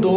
2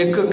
1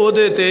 ਉਹਦੇ ਤੇ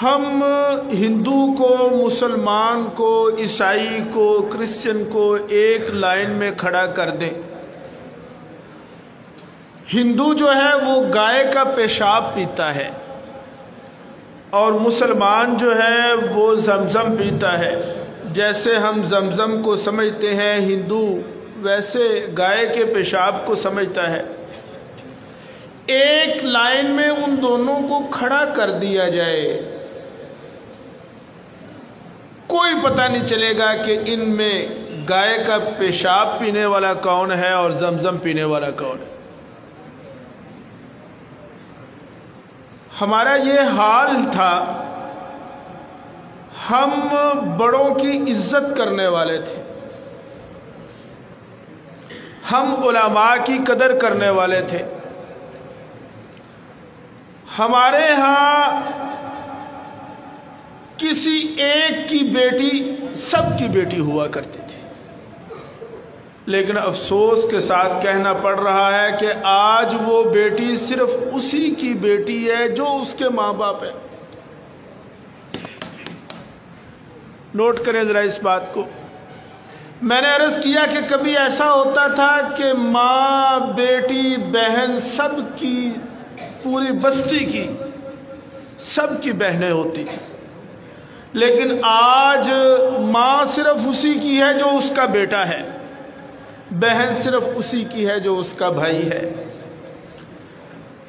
ہم ہندو کو، مسلمان کو، عیسائی کو، کرسچن کو ایک لائن میں کھڑا کر دیں. ہندو جو ہے وہ گائے کا پیشاب پیتا ہے اور مسلمان جو ہے وہ زمزم پیتا ہے. جیسے ہم زمزم کو سمجھتے ہیں ہندو ویسے گائے کے پیشاب کو سمجھتا ہے. ایک لائن میں ان دونوں کو کھڑا کر دیا جائے، کوئی پتہ نہیں چلے گا کہ ان میں گائے کا پیشاب پینے والا کون ہے اور زمزم پینے والا کون ہے. ہمارا یہ حال تھا. ہم بڑوں کی عزت کرنے والے تھے، ہم علماء کی قدر کرنے والے تھے. ہمارے ہاں کسی ایک کی بیٹی سب کی بیٹی ہوا کرتی تھی، لیکن افسوس کے ساتھ کہنا پڑ رہا ہے کہ آج وہ بیٹی صرف اسی کی بیٹی ہے جو اس کے ماں باپ ہیں. نوٹ کریں ذرا اس بات کو. میں نے عرض کیا کہ کبھی ایسا ہوتا تھا کہ ماں، بیٹی، بہن سب کی، پوری بستی کی سب کی بہنیں ہوتی تھیں، لیکن آج ماں صرف اسی کی ہے جو اس کا بیٹا ہے، بہن صرف اسی کی ہے جو اس کا بھائی ہے.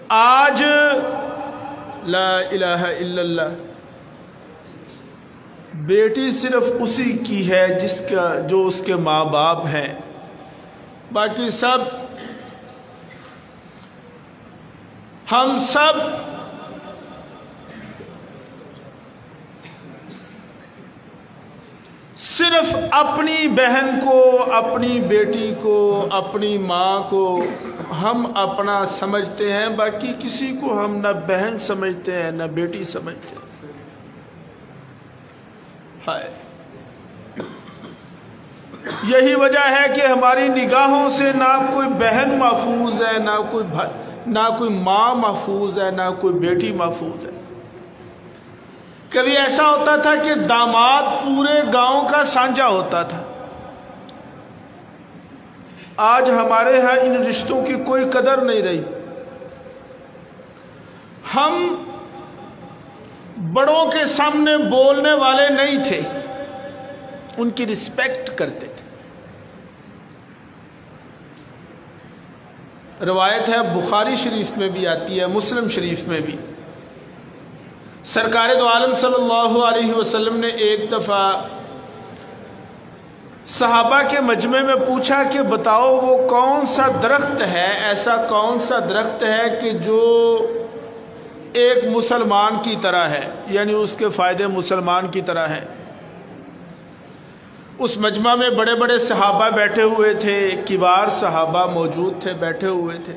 آج لا الہ الا اللہ، بیٹی صرف اسی کی ہے جو اس کے ماں باپ ہیں، باقی سب، ہم سب صرف اپنی بہن کو، اپنی بیٹی کو، اپنی ماں کو ہم اپنا سمجھتے ہیں، باقی کسی کو ہم نہ بہن سمجھتے ہیں نہ بیٹی سمجھتے ہیں. یہی وجہ ہے کہ ہماری نگاہوں سے نہ کوئی بہن محفوظ ہے، نہ کوئی ماں محفوظ ہے، نہ کوئی بیٹی محفوظ ہے. کبھی ایسا ہوتا تھا کہ داماد پورے گاؤں کا سانجہ ہوتا تھا. آج ہمارے ہاں ان رشتوں کی کوئی قدر نہیں رہی. ہم بڑوں کے سامنے بولنے والے نہیں تھے، ان کی رسپیکٹ کرتے تھے. روایت ہے، بخاری شریف میں بھی آتی ہے، مسلم شریف میں بھی. سرکار دو عالم صلی اللہ علیہ وسلم نے ایک دفعہ صحابہ کے مجمع میں پوچھا کہ بتاؤ وہ کون سا درخت ہے، ایسا کون سا درخت ہے کہ جو ایک مسلمان کی طرح ہے، یعنی اس کے فائدے مسلمان کی طرح ہیں. اس مجمع میں بڑے بڑے صحابہ بیٹھے ہوئے تھے، کبار صحابہ موجود تھے، بیٹھے ہوئے تھے.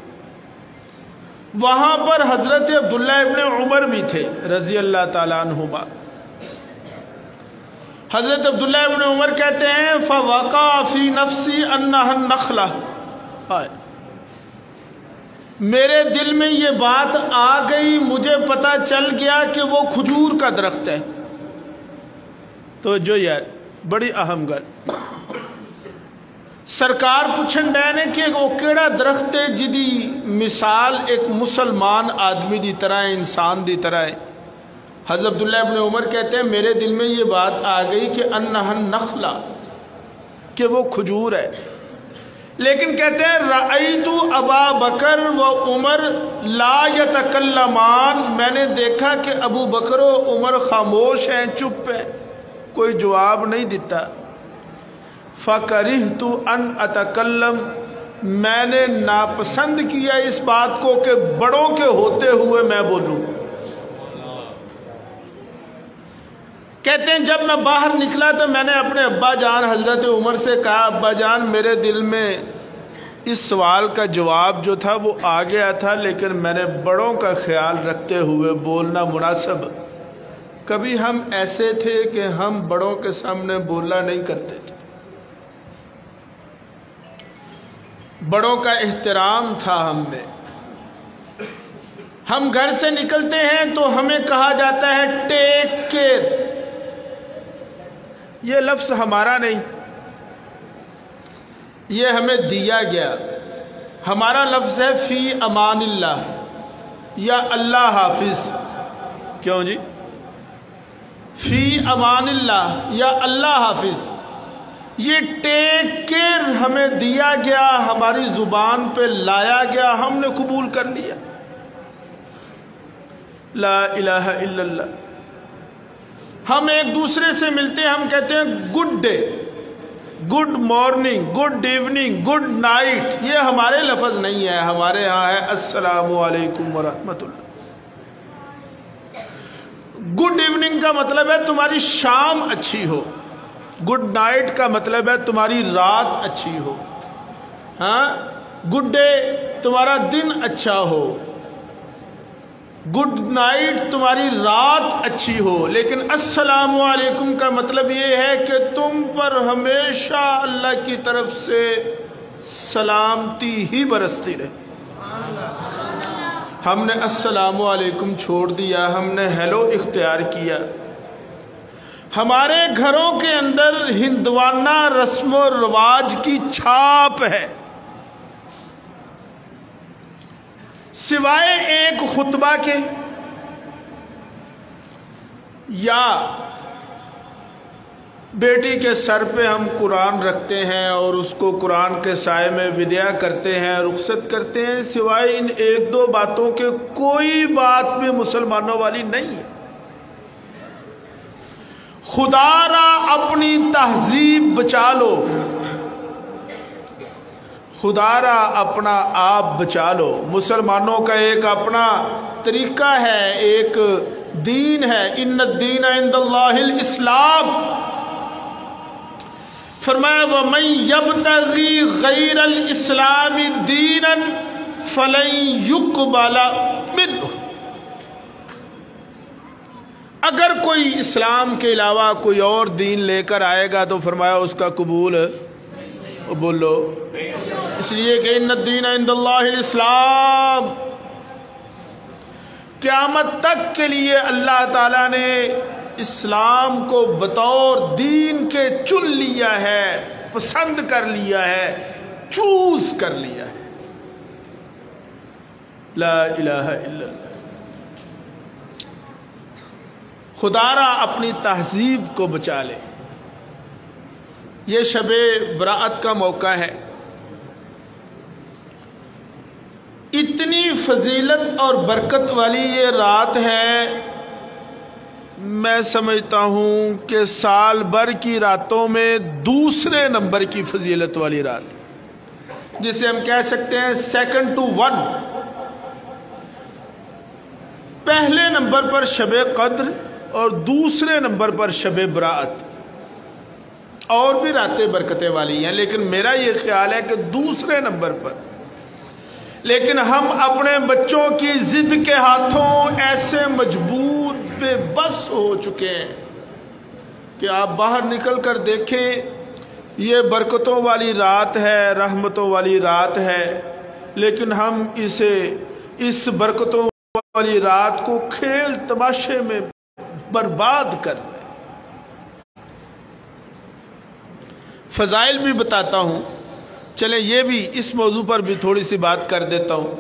وہاں پر حضرت عبداللہ ابن عمر بھی تھے رضی اللہ تعالیٰ عنہما. حضرت عبداللہ ابن عمر کہتے ہیں فَوَقَعَ فِي نَفْسِي أَنَّهَا النَّخْلَةُ، میرے دل میں یہ بات آ گئی، مجھے پتہ چل گیا کہ وہ کھجور کا درخت ہے. تو جو یار بڑی اہم گل، سرکار پوچھن ڈے نے کہ وہ کیڑا درخت ہے جدی مثال ایک مسلمان آدمی دی طرح ہے، انسان دی طرح ہے. حضرت عبداللہ ابن عمر کہتے ہیں میرے دل میں یہ بات آ گئی کہ انہا النخلہ، کہ وہ کھجور ہے. لیکن کہتے ہیں رأیت ابا بکر و عمر لا یتکلمان، میں نے دیکھا کہ ابو بکر و عمر خاموش ہیں، چپ ہیں، کوئی جواب نہیں دیتا. فَكَرِهْتُ أَنْ أَتَكَلَّمْ، میں نے ناپسند کیا اس بات کو کہ بڑوں کے ہوتے ہوئے میں بولوں. کہتے ہیں جب میں باہر نکلا تو میں نے اپنے ابا جان حضرت عمر سے کہا ابا جان میرے دل میں اس سوال کا جواب جو تھا وہ آ گیا تھا، لیکن میں نے بڑوں کا خیال رکھتے ہوئے بولنا مناسب. کبھی ہم ایسے تھے کہ ہم بڑوں کے سامنے بولنا نہیں کرتے تھے، بڑوں کا احترام تھا ہم میں. ہم گھر سے نکلتے ہیں تو ہمیں کہا جاتا ہے ٹیک کیئر. یہ لفظ ہمارا نہیں، یہ ہمیں دیا گیا. ہمارا لفظ ہے فی امان اللہ یا اللہ حافظ. کیوں جی؟ فی امان اللہ یا اللہ حافظ، یہ ٹیک کیئر ہمیں دیا گیا، ہماری زبان پہ لایا گیا، ہم نے قبول کر لیا. لا الہ الا اللہ. ہم ایک دوسرے سے ملتے ہیں، ہم کہتے ہیں good day, good morning, good evening, good night. یہ ہمارے لفظ نہیں ہے، ہمارے ہاں ہے السلام علیکم ورحمۃ اللہ. گڈ ایوننگ کا مطلب ہے تمہاری شام اچھی ہو، گڈ نائٹ کا مطلب ہے تمہاری رات اچھی ہو. ہاں، گڈ ڈے تمہارا دن اچھا ہو، گڈ نائٹ تمہاری رات اچھی ہو. لیکن السلام علیکم کا مطلب یہ ہے کہ تم پر ہمیشہ اللہ کی طرف سے سلامتی ہی برستی رہے. ہم نے السلام علیکم چھوڑ دیا، ہم نے ہیلو اختیار کیا. ہمارے گھروں کے اندر ہندوانہ رسم و رواج کی چھاپ ہے. سوائے ایک خطبہ کے یا بیٹی کے سر پہ ہم قرآن رکھتے ہیں اور اس کو قرآن کے سائے میں وداع کرتے ہیں، رخصت کرتے ہیں، سوائے ان ایک دو باتوں کے کوئی بات بھی مسلمانوں والی نہیں ہے. خدا را اپنی تہذیب بچا لو، خدا را اپنا آپ بچا لو. مسلمانوں کا ایک اپنا طریقہ ہے، ایک دین ہے. ان الدین عند اللہ الاسلام. فرمایا وَمَن يَبْتَغِي غَيْرَ الْإِسْلَامِ دِينًا فَلَن يُقْبَلَ مِنْهُ. اگر کوئی اسلام کے علاوہ کوئی اور دین لے کر آئے گا تو فرمایا اس کا قبول بولو. اس لیے کہ ان الدین عند اللہ الاسلام. قیامت تک کے لیے اللہ تعالیٰ نے اسلام کو بطور دین کے چن لیا ہے، پسند کر لیا ہے، چوز کر لیا ہے. لا الہ الا اللہ. خدا را اپنی تہذیب کو بچا لے. یہ شب برات کا موقع ہے. اتنی فضیلت اور برکت والی یہ رات ہے، میں سمجھتا ہوں کہ سال بھر کی راتوں میں دوسرے نمبر کی فضیلت والی رات، جسے ہم کہہ سکتے ہیں سیکنڈ ٹو ون. پہلے نمبر پر شب قدر اور دوسرے نمبر پر شب برات. اور بھی راتیں برکتیں والی ہیں، لیکن میرا یہ خیال ہے کہ دوسرے نمبر پر. لیکن ہم اپنے بچوں کی ضد کے ہاتھوں ایسے مجبور بے بس ہو چکے ہیں کہ آپ باہر نکل کر دیکھیں، یہ برکتوں والی رات ہے، رحمتوں والی رات ہے، لیکن ہم اس برکتوں والی رات کو کھیل تماشے میں برباد کر رہے ہیں. فضائل بھی بتاتا ہوں، چلیں یہ بھی اس موضوع پر بھی تھوڑی سی بات کر دیتا ہوں.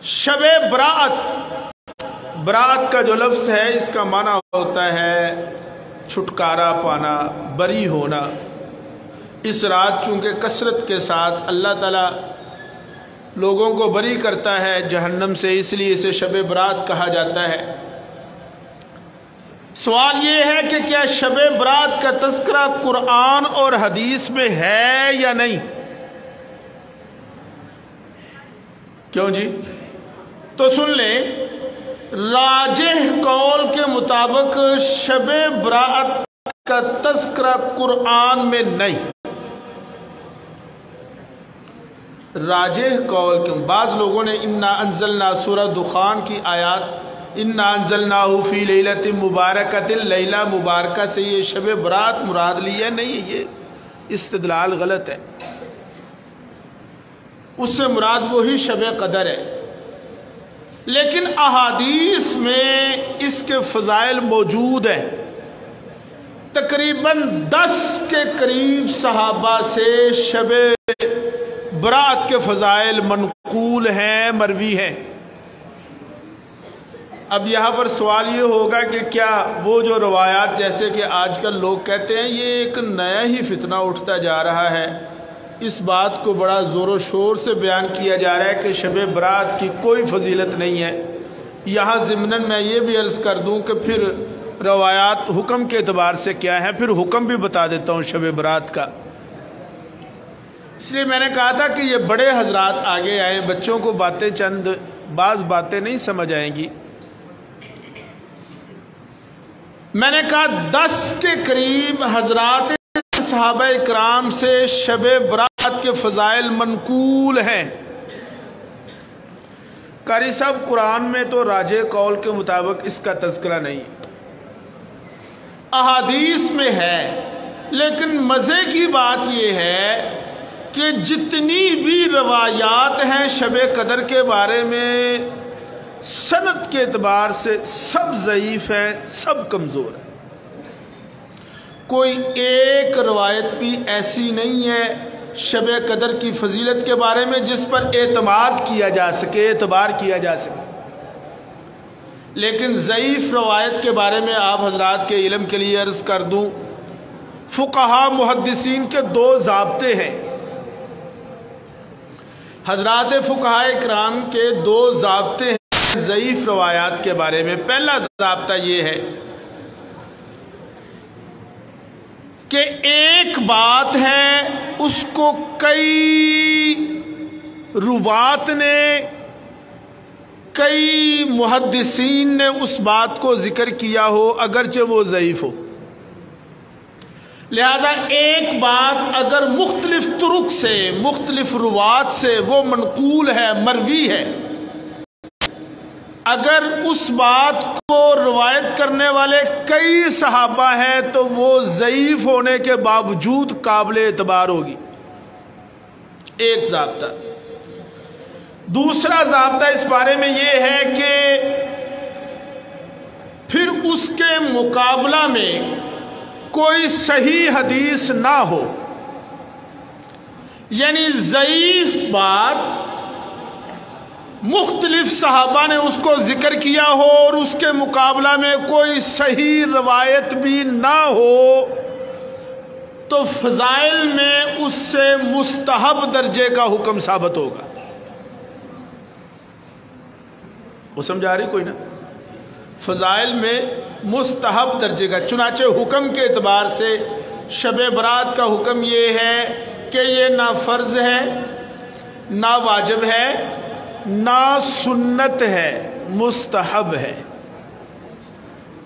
شب برات کا جو لفظ ہے اس کا معنی ہوتا ہے چھٹکارا پانا، بری ہونا. اس رات چونکہ کثرت کے ساتھ اللہ تعالیٰ لوگوں کو بری کرتا ہے جہنم سے، اس لیے اسے شب برات کہا جاتا ہے. سوال یہ ہے کہ کیا شب برات کا تذکرہ قرآن اور حدیث میں ہے یا نہیں؟ کیوں جی؟ تو سن لیں، راجح قول کے مطابق شب برات کا تذکرہ قرآن میں نہیں. راجح قول کے بعض لوگوں نے انا انزلنا سورہ دخان کی آیات انا انزلناہ فی لیلۃ مبارکۃ، لیلہ مبارکہ سے یہ شب برات مراد لی ہے. نہیں، یہ استدلال غلط ہے. اس سے مراد وہی شب قدر ہے. لیکن احادیث میں اس کے فضائل موجود ہیں. تقریباً 10 کے قریب صحابہ سے شب برات کے فضائل منقول ہیں، مروی ہیں. اب یہاں پر سوال یہ ہوگا کہ کیا وہ جو روایات جیسے کہ آج کل لوگ کہتے ہیں یہ ایک نیا ہی فتنہ اٹھتا جا رہا ہے، اس بات کو بڑا زور و شور سے بیان کیا جا رہا ہے کہ شب برات کی کوئی فضیلت نہیں ہے. یہاں ضمناً میں یہ بھی عرض کر دوں کہ پھر روایات حکم کے اعتبار سے کیا ہے، پھر حکم بھی بتا دیتا ہوں شب برات کا. اس لیے میں نے کہا تھا کہ یہ بڑے حضرات آگے آئیں، بچوں کو باتیں بعض باتیں نہیں سمجھ آئیں گی. میں نے کہا 10 کے قریب حضرات صحابہ اکرام سے شب برات کے فضائل منقول ہیں. قاری صاحب قرآن میں تو راجح قول کے مطابق اس کا تذکرہ نہیں، احادیث میں ہے. لیکن مزے کی بات یہ ہے کہ جتنی بھی روایات ہیں شب قدر کے بارے میں سند کے اعتبار سے سب ضعیف ہیں، سب کمزور ہیں. کوئی ایک روایت بھی ایسی نہیں ہے شب قدر کی فضیلت کے بارے میں جس پر اعتماد کیا جا سکے، اعتبار کیا جا سکے. لیکن ضعیف روایت کے بارے میں آپ حضرات کے علم کے لیے عرض کر دوں، فقہا محدثین کے 2 ضابطے ہیں. حضرات فقہا اکرام کے 2 ضابطے ہیں ضعیف روایات کے بارے میں. پہلا ضابطہ یہ ہے کہ ایک بات ہے اس کو کئی روات نے، کئی محدثین نے اس بات کو ذکر کیا ہو اگرچہ وہ ضعیف ہو. لہذا ایک بات اگر مختلف طرق سے، مختلف روات سے وہ منقول ہے، مروی ہے، اگر اس بات کو روایت کرنے والے کئی صحابہ ہیں تو وہ ضعیف ہونے کے باوجود قابل اعتبار ہوگی. ایک ضابطہ. دوسرا ضابطہ اس بارے میں یہ ہے کہ پھر اس کے مقابلہ میں کوئی صحیح حدیث نہ ہو. یعنی ضعیف بات مختلف صحابہ نے اس کو ذکر کیا ہو اور اس کے مقابلہ میں کوئی صحیح روایت بھی نہ ہو تو فضائل میں اس سے مستحب درجے کا حکم ثابت ہوگا. وہ سمجھا رہی کوئی نا؟ فضائل میں مستحب درجے کا. چنانچہ حکم کے اعتبار سے شب برات کا حکم یہ ہے کہ یہ نہ فرض ہے، نہ واجب ہے، نہ سنت ہے، مستحب ہے.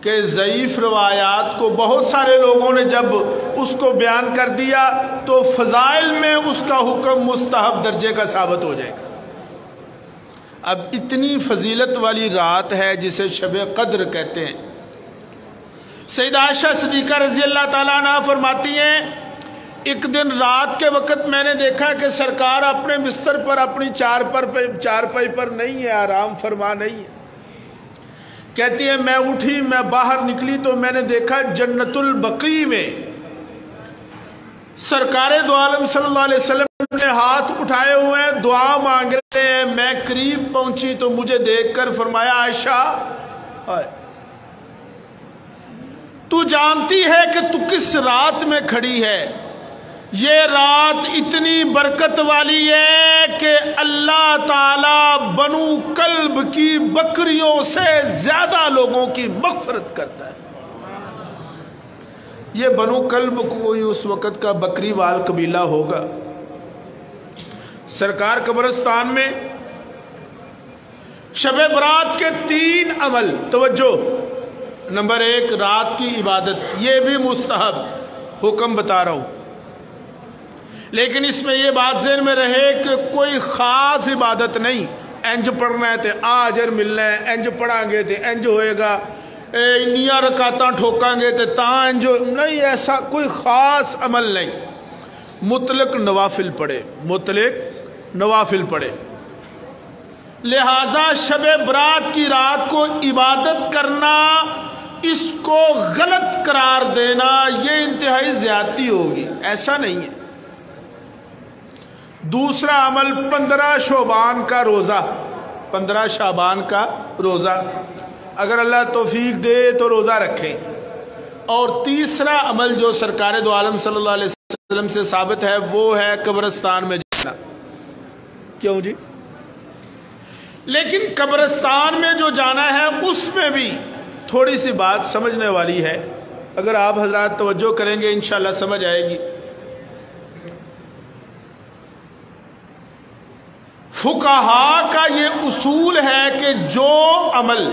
کہ ضعیف روایات کو بہت سارے لوگوں نے جب اس کو بیان کر دیا تو فضائل میں اس کا حکم مستحب درجے کا ثابت ہو جائے گا. اب اتنی فضیلت والی رات ہے جسے شب قدر کہتے ہیں. سیدہ عائشہ صدیقہ رضی اللہ تعالیٰ عنہ فرماتی ہیں ایک دن رات کے وقت میں نے دیکھا کہ سرکار اپنے بستر پر، اپنی چارپائی پر نہیں ہے، آرام فرما نہیں ہے. کہتی ہے میں اٹھی، میں باہر نکلی تو میں نے دیکھا جنت البقیع میں سرکار دو عالم صلی اللہ علیہ وسلم نے ہاتھ اٹھائے ہوئے ہیں، دعا مانگ رہے ہیں. میں قریب پہنچی تو مجھے دیکھ کر فرمایا عائشہ تو جانتی ہے کہ تو کس رات میں کھڑی ہے؟ یہ رات اتنی برکت والی ہے کہ اللہ تعالی بنو کلب کی بکریوں سے زیادہ لوگوں کی مغفرت کرتا ہے. یہ بنو کلب کوئی اس وقت کا بکری وال قبیلہ ہوگا. سرکار قبرستان میں شب برات کے 3 عمل. توجہ، نمبر 1 رات کی عبادت، یہ بھی مستحب حکم بتا رہا ہوں، لیکن اس میں یہ بات ذہن میں رہے کہ کوئی خاص عبادت نہیں. انج پڑھنا ہے تے اجر ملنا ہے، انج پڑھیں گے تے انج ہوئے گا، انیاں رکعتاں ٹھوکاں گے تے تاں انج نہیں. ایسا کوئی خاص عمل نہیں. مطلق نوافل پڑھے، مطلق نوافل پڑھے. لہذا شب برات کی رات کو عبادت کرنا، اس کو غلط قرار دینا، یہ انتہائی زیادتی ہوگی، ایسا نہیں ہے۔ دوسرا عمل 15 شعبان کا روزہ، 15 شعبان کا روزہ، اگر اللہ توفیق دے تو روزہ رکھیں۔ اور تیسرا عمل جو سرکار دو عالم صلی اللہ علیہ وسلم سے ثابت ہے وہ ہے قبرستان میں جانا۔ کیوں جی؟ لیکن قبرستان میں جو جانا ہے اس میں بھی تھوڑی سی بات سمجھنے والی ہے، اگر آپ حضرات توجہ کریں گے انشاءاللہ سمجھ آئے گی۔ فقہا کا یہ اصول ہے کہ جو عمل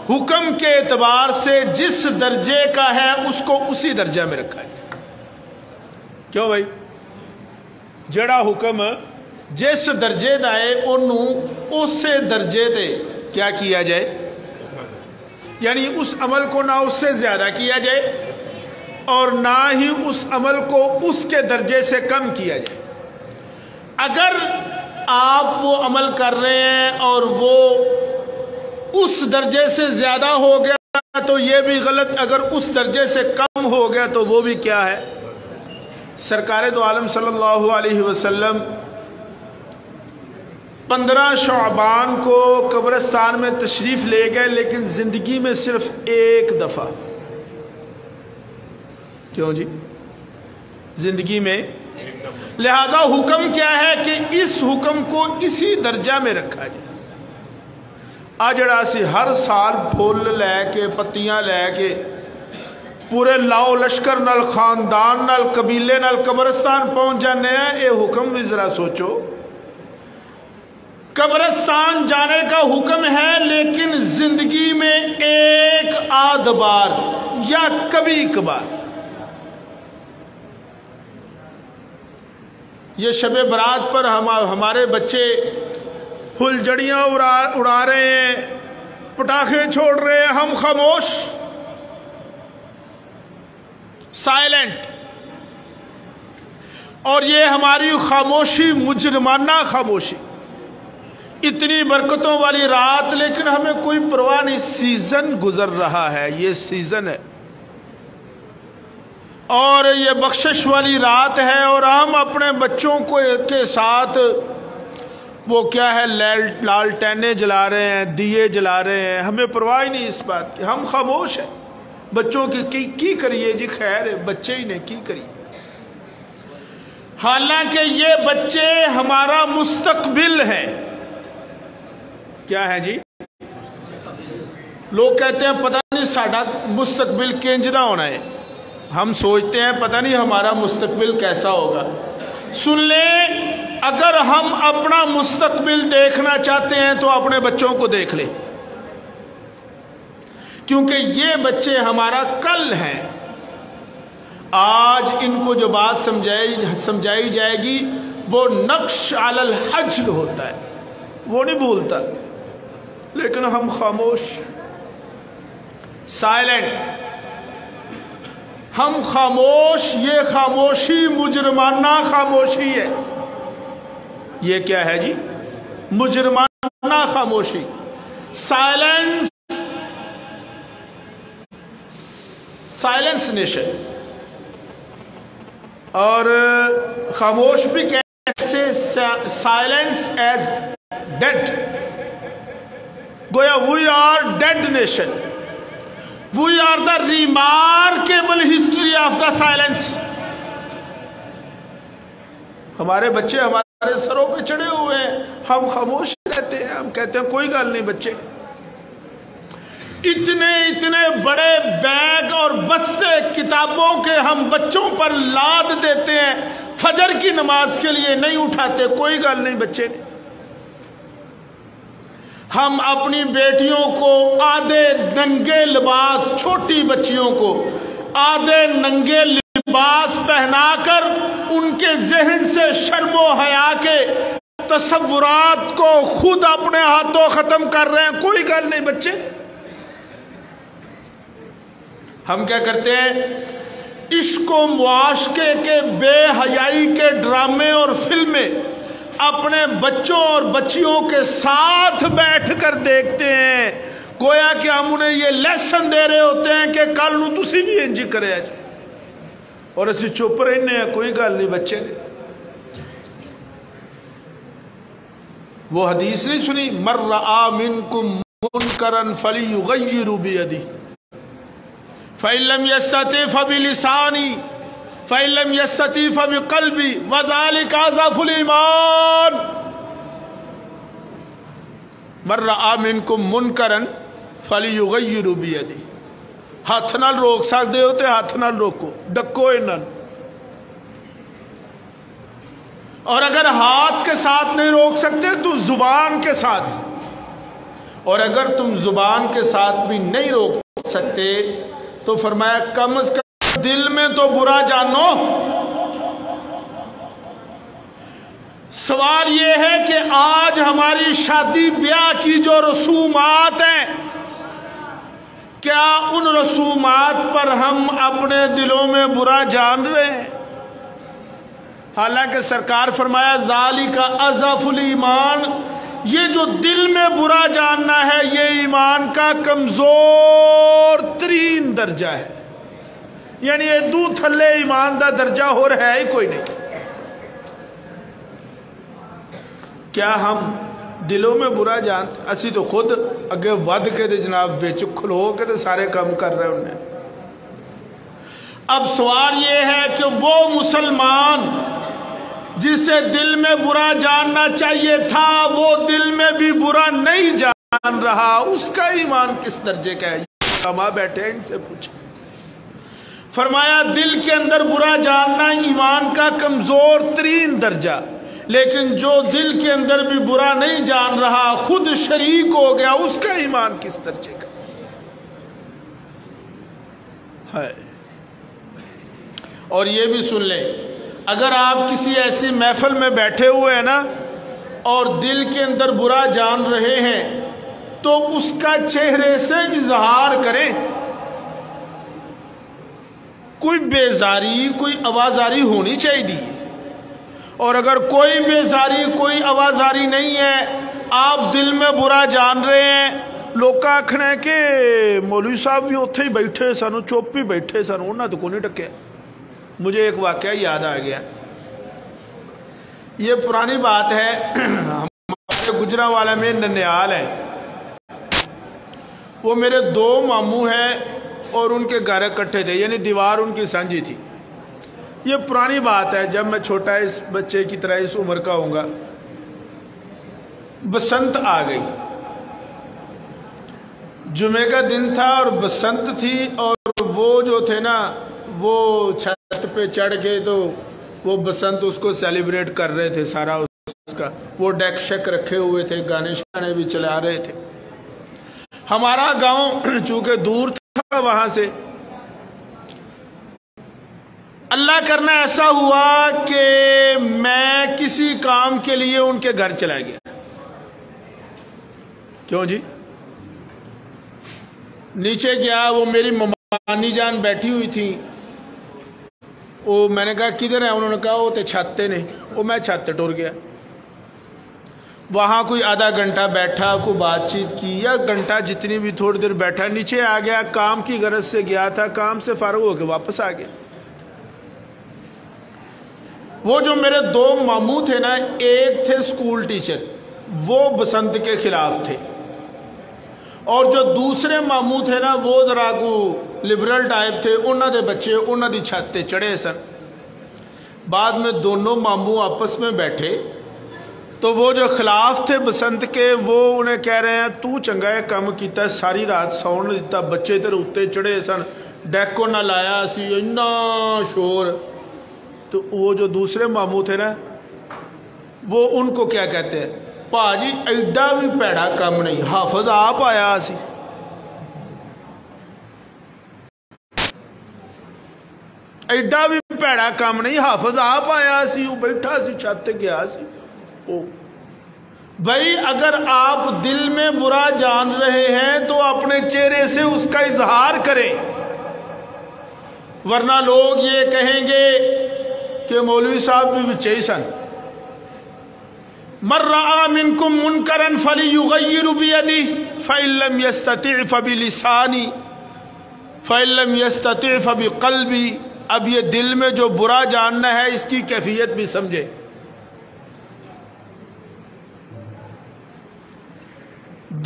حکم کے اعتبار سے جس درجے کا ہے اس کو اسی درجہ میں رکھا جائے۔ کیوں بھائی؟ جڑا حکم جس درجے دا ہے انہوں اسے درجے دے کیا کیا جائے، یعنی اس عمل کو نہ اس سے زیادہ کیا جائے اور نہ ہی اس عمل کو اس کے درجے سے کم کیا جائے۔ اگر آپ وہ عمل کر رہے ہیں اور وہ اس درجے سے زیادہ ہو گیا تو یہ بھی غلط، اگر اس درجے سے کم ہو گیا تو وہ بھی کیا ہے۔ سرکار دو عالم صلی اللہ علیہ وسلم 15 شعبان کو قبرستان میں تشریف لے گئے، لیکن زندگی میں صرف ایک دفعہ۔ کیوں جی؟ زندگی میں، لہذا حکم کیا ہے کہ اس حکم کو اسی درجہ میں رکھا جائے۔ جڑا سی ہر سال پھول لے کے پتیاں لے کے پورے لاؤ لشکر نال خاندان نال قبیلے نال قبرستان پہنچ جانے ہیں، اے حکم بھی ذرا سوچو۔ قبرستان جانے کا حکم ہے لیکن زندگی میں ایک آدھ بار یا کبھی کبھار۔ یہ شب برات پر ہمارے بچے پھلجڑیاں اڑا رہے ہیں، پٹاخے چھوڑ رہے ہیں، ہم خاموش، سائلنٹ، اور یہ ہماری خاموشی مجرمانہ خاموشی۔ اتنی برکتوں والی رات لیکن ہمیں کوئی پرواہ نہیں، سیزن گزر رہا ہے، یہ سیزن ہے اور یہ بخشش والی رات ہے، اور ہم اپنے بچوں کو کے ساتھ وہ کیا ہے لالٹینیں جلا رہے ہیں، دیے جلا رہے ہیں، ہمیں پرواہ ہی نہیں اس بات کی، ہم خاموش ہیں۔ بچوں کی کریے جی، خیر ہے، بچے ہی نے کی کریے، حالانکہ یہ بچے ہمارا مستقبل ہے۔ کیا ہے جی؟ لوگ کہتے ہیں پتہ نہیں ساڈا مستقبل کینجدہ ہونا ہے، ہم سوچتے ہیں پتہ نہیں ہمارا مستقبل کیسا ہوگا۔ سن لیں، اگر ہم اپنا مستقبل دیکھنا چاہتے ہیں تو اپنے بچوں کو دیکھ لیں، کیونکہ یہ بچے ہمارا کل ہیں۔ آج ان کو جو بات سمجھائی جائے گی وہ نقش علی الحجر ہوتا ہے، وہ نہیں بھولتا، لیکن ہم خاموش، سائلنٹ، ہم خاموش۔ یہ خاموشی مجرمانہ خاموشی ہے۔ یہ کیا ہے جی؟ مجرمانہ خاموشی، سائلنس نیشن۔ اور خاموش بھی کیسے؟ سائلنس ایز ڈیڈ، گویا we are dead nation, we are the remarkable history of the silence. ہمارے بچے ہمارے سروں پہ چڑھے ہوئے ہیں، ہم خاموش رہتے ہیں، ہم کہتے ہیں کوئی گل نہیں بچے۔ اتنے بڑے بیگ اور بستے کتابوں کے ہم بچوں پر لاد دیتے ہیں، فجر کی نماز کے لیے نہیں اٹھاتے، کوئی گل نہیں بچے۔ ہم اپنی بیٹیوں کو آدھے ننگے لباس، چھوٹی بچیوں کو آدھے ننگے لباس پہنا کر ان کے ذہن سے شرم و حیا کے تصورات کو خود اپنے ہاتھوں ختم کر رہے ہیں، کوئی گل نہیں بچے۔ ہم کیا کرتے ہیں؟ عشق و معاشقے کے بے حیائی کے ڈرامے اور فلمیں اپنے بچوں اور بچیوں کے ساتھ بیٹھ کر دیکھتے ہیں، گویا کہ ہم انہیں یہ لیسن دے رہے ہوتے ہیں کہ کل نو تسی بھی انج کرے جی، اور اسی چپ رہنے ہیں، کوئی گل نہیں بچے نے۔ وہ حدیث نہیں سنی، مر رآ منکم منکرا فلیغیر بیدہ فإن لم يستطع فبلسانہ فإن لم يستطع فبقلبہ وذلک اضعف الایمان۔ مر رآ منکم منکرا فلیغیر بیدہ، ہاتھ نال روک سکتے ہو تے ہاتھ نال روکو، ڈکو انہاں، اور اگر ہاتھ کے ساتھ نہیں روک سکتے تو زبان کے ساتھ، اور اگر تم زبان کے ساتھ بھی نہیں روک سکتے تو فرمایا کم از کم دل میں تو برا جانو۔ سوال یہ ہے کہ آج ہماری شادی بیاہ کی جو رسومات ہیں، کیا ان رسومات پر ہم اپنے دلوں میں برا جان رہے ہیں؟ حالانکہ سرکار فرمایا ذالک اضعف الایمان، یہ جو دل میں برا جاننا ہے یہ ایمان کا کمزور ترین درجہ ہے، یعنی یہ دو تھلے ایمان دا درجہ ہو رہا ہے ہی کوئی نہیں۔ کیا ہم دلوں میں برا جانتے؟ اسی تو خود اگے ود کے دے جناب وچ کھلو کے دے سارے کام کر رہے انہیں۔ اب سوال یہ ہے کہ وہ مسلمان جسے دل میں برا جاننا چاہیے تھا وہ دل میں بھی برا نہیں جان رہا، اس کا ایمان کس درجے کا ہے؟ علماء بیٹھے ہیں، ان سے پوچھیں۔ فرمایا دل کے اندر برا جاننا ایمان کا کمزور ترین درجہ، لیکن جو دل کے اندر بھی برا نہیں جان رہا خود شریک ہو گیا، اس کا ایمان کس درجے کا ہے؟ اور یہ بھی سن لیں، اگر آپ کسی ایسی محفل میں بیٹھے ہوئے ہیں نا اور دل کے اندر برا جان رہے ہیں تو اس کا چہرے سے اظہار کریں، کوئی بیزاری کوئی آوازاری ہونی چاہیے، اور اگر کوئی بیزاری کوئی آوازاری نہیں ہے، آپ دل میں برا جان رہے ہیں، لوگ آکھنا ہے کہ مولوی صاحب بھی اتھے ہی بیٹھے سن، چپ ہی بیٹھے سن، انہاں تو کوئی نہیں ٹکیا۔ مجھے ایک واقعہ یاد آ گیا، یہ پرانی بات ہے، ہمارے گجرانوالہ میں ننیال ہے، وہ میرے دو ماموں ہیں اور ان کے گھر اکٹھے تھے، یعنی دیوار ان کی سانجھی تھی۔ یہ پرانی بات ہے، جب میں چھوٹا اس بچے کی طرح اس عمر کا ہوں گا۔ بسنت آ گئی، جمعے کا دن تھا اور بسنت تھی، اور وہ جو تھے نا وہ چھت پہ چڑھ کے تو وہ بسنت اس کو سیلیبریٹ کر رہے تھے، سارا اس کا وہ ڈیک شیک رکھے ہوئے تھے، گانے شانے بھی چلا رہے تھے۔ ہمارا گاؤں چونکہ دور تھا وہاں سے، اللہ کرنا ایسا ہوا کہ میں کسی کام کے لیے ان کے گھر چلا گیا۔ کیوں جی؟ نیچے گیا، وہ میری ممانی جان بیٹھی ہوئی تھی، وہ میں نے کہا کدھر ہے؟ انہوں نے کہا وہ تے چھتے نے، وہ میں چھت ٹر گیا۔ وہاں کوئی آدھا گھنٹہ بیٹھا، کوئی بات چیت کی، یا گھنٹہ جتنی بھی تھوڑی دیر بیٹھا، نیچے آ گیا، کام کی غرض سے گیا تھا، کام سے فارغ ہو کے واپس آ گیا۔ وہ جو میرے دو ماموں تھے نا، ایک تھے سکول ٹیچر، وہ بسنت کے خلاف تھے، اور جو دوسرے ماموں تھے نا وہ ذرا کو لبرل ٹائپ تھے، انہوں دے بچے انہوں دی چھت تے چڑھے سن۔ بعد میں دونوں ماموں آپس میں بیٹھے تو وہ جو خلاف تھے بسنت کے، وہ انہیں کہہ رہے ہیں تو چنگا ہے کام کیتا ہے، ساری رات سون دیتا، بچے تیرے اوتے چڑھے سن، ڈیکو نہ لایا سی، اتنا شور۔ تو وہ جو دوسرے ماموں تھے نا وہ ان کو کیا کہتے ہیں، پاجی ایڈا بھی پیڑا کام نہیں، حافظ آپ آیا سی۔ ایڈا بھی پیڑا کام نہیں، حافظ آپ آیا سی، وہ بیٹھا سی چھت گیا سی۔ بھائی اگر آپ دل میں برا جان رہے ہیں تو اپنے چہرے سے اس کا اظہار کریں، ورنہ لوگ یہ کہیں گے کہ مولوی صاحب بھی بچے ہی سن۔ من رأى منکم منکرا فلیغیر بیدہ فإن لم یستطع فبلسانہ فإن لم یستطع فبقلبہ. اب یہ دل میں جو برا جاننا ہے اس کی کیفیت بھی سمجھے.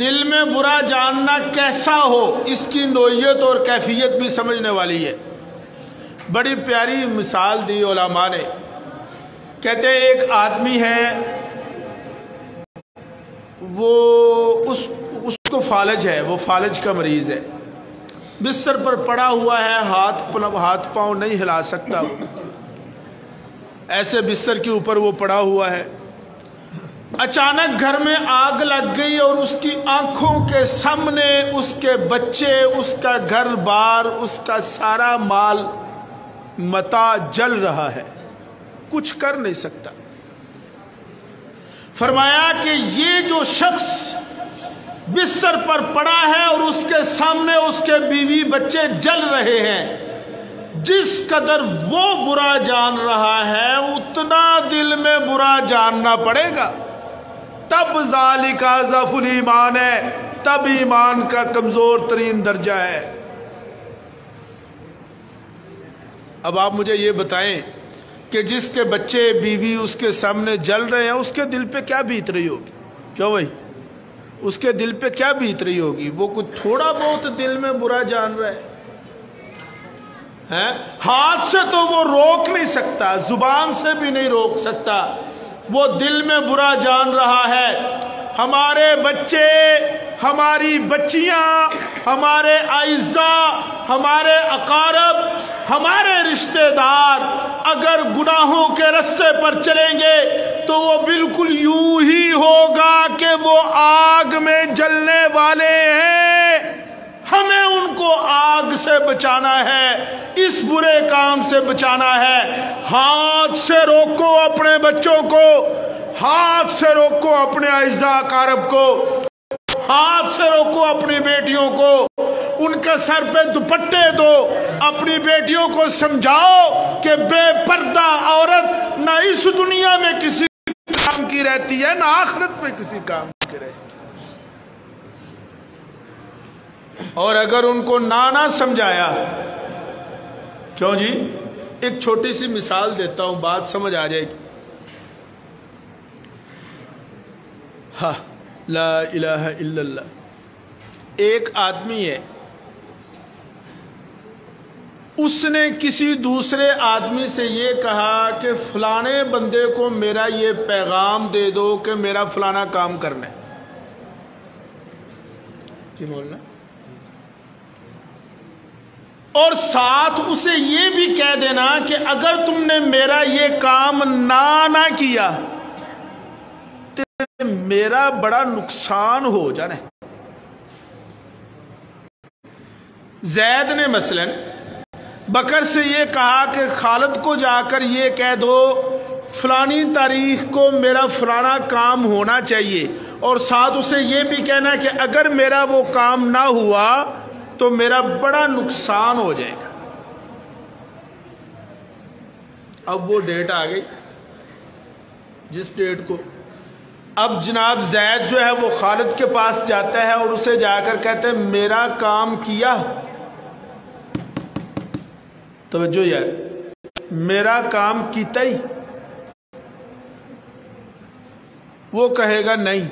دل میں برا جاننا کیسا ہو اس کی نوعیت اور کیفیت بھی سمجھنے والی ہے. بڑی پیاری مثال دی علماء نے. کہتے ہیں ایک آدمی ہے وہ اس کو فالج ہے، وہ فالج کا مریض ہے، بستر پر پڑا ہوا ہے، ہاتھ پاؤں نہیں ہلا سکتا، ایسے بستر کے اوپر وہ پڑا ہوا ہے. اچانک گھر میں آگ لگ گئی اور اس کی آنکھوں کے سامنے اس کے بچے، اس کا گھر بار، اس کا سارا مال متاع جل رہا ہے، کچھ کر نہیں سکتا. فرمایا کہ یہ جو شخص بستر پر پڑا ہے اور اس کے سامنے اس کے بیوی بچے جل رہے ہیں، جس قدر وہ برا جان رہا ہے اتنا دل میں برا جاننا پڑے گا. تب ذالک ضعف الایمان ہے، تب ایمان کا کمزور ترین درجہ ہے. اب آپ مجھے یہ بتائیں کہ جس کے بچے بیوی اس کے سامنے جل رہے ہیں اس کے دل پہ کیا بیت رہی ہوگی؟ کیوں بھائی؟ اس کے دل پہ کیا بیت رہی ہوگی؟ وہ کچھ تھوڑا بہت دل میں برا جان رہا ہے. ہاتھ سے تو وہ روک نہیں سکتا، زبان سے بھی نہیں روک سکتا، وہ دل میں برا جان رہا ہے. ہمارے بچے، ہماری بچیاں، ہمارے اعزاء، ہمارے اقارب، ہمارے رشتہ دار اگر گناہوں کے رستے پر چلیں گے تو وہ بالکل یوں ہی ہوگا کہ وہ آگ میں جلنے والے ہیں. ہمیں ان کو آگ سے بچانا ہے، اس برے کام سے بچانا ہے. ہاتھ سے روکو اپنے بچوں کو، ہاتھ سے روکو اپنے اعزاء اقارب کو، ہاتھ سے روکو اپنی بیٹیوں کو، ان کے سر پہ دوپٹے دو. اپنی بیٹیوں کو سمجھاؤ کہ بے پردہ عورت نہ اس دنیا میں کسی کام کی رہتی ہے نہ آخرت میں کسی کام کی رہتی ہے. اور اگر ان کو نہ سمجھایا، کیوں جی؟ ایک چھوٹی سی مثال دیتا ہوں، بات سمجھ آ جائے گی. ہاں، لا الہ الا اللہ. ایک آدمی ہے، اس نے کسی دوسرے آدمی سے یہ کہا کہ فلانے بندے کو میرا یہ پیغام دے دو کہ میرا فلانا کام کرنا ہے. جی بولنا. اور ساتھ اسے یہ بھی کہہ دینا کہ اگر تم نے میرا یہ کام نہ کیا تو میرا بڑا نقصان ہو جانا ہے. زید نے مثلا بکر سے یہ کہا کہ خالد کو جا کر یہ کہہ دو فلانی تاریخ کو میرا فلانا کام ہونا چاہیے، اور ساتھ اسے یہ بھی کہنا کہ اگر میرا وہ کام نہ ہوا تو میرا بڑا نقصان ہو جائے گا. اب وہ ڈیٹ آ گئی، جس ڈیٹ کو اب جناب زید جو ہے وہ خالد کے پاس جاتا ہے اور اسے جا کر کہتے ہیں میرا کام کیا؟ توجہ یار، میرا کام کیتا ہی؟ وہ کہے گا نہیں.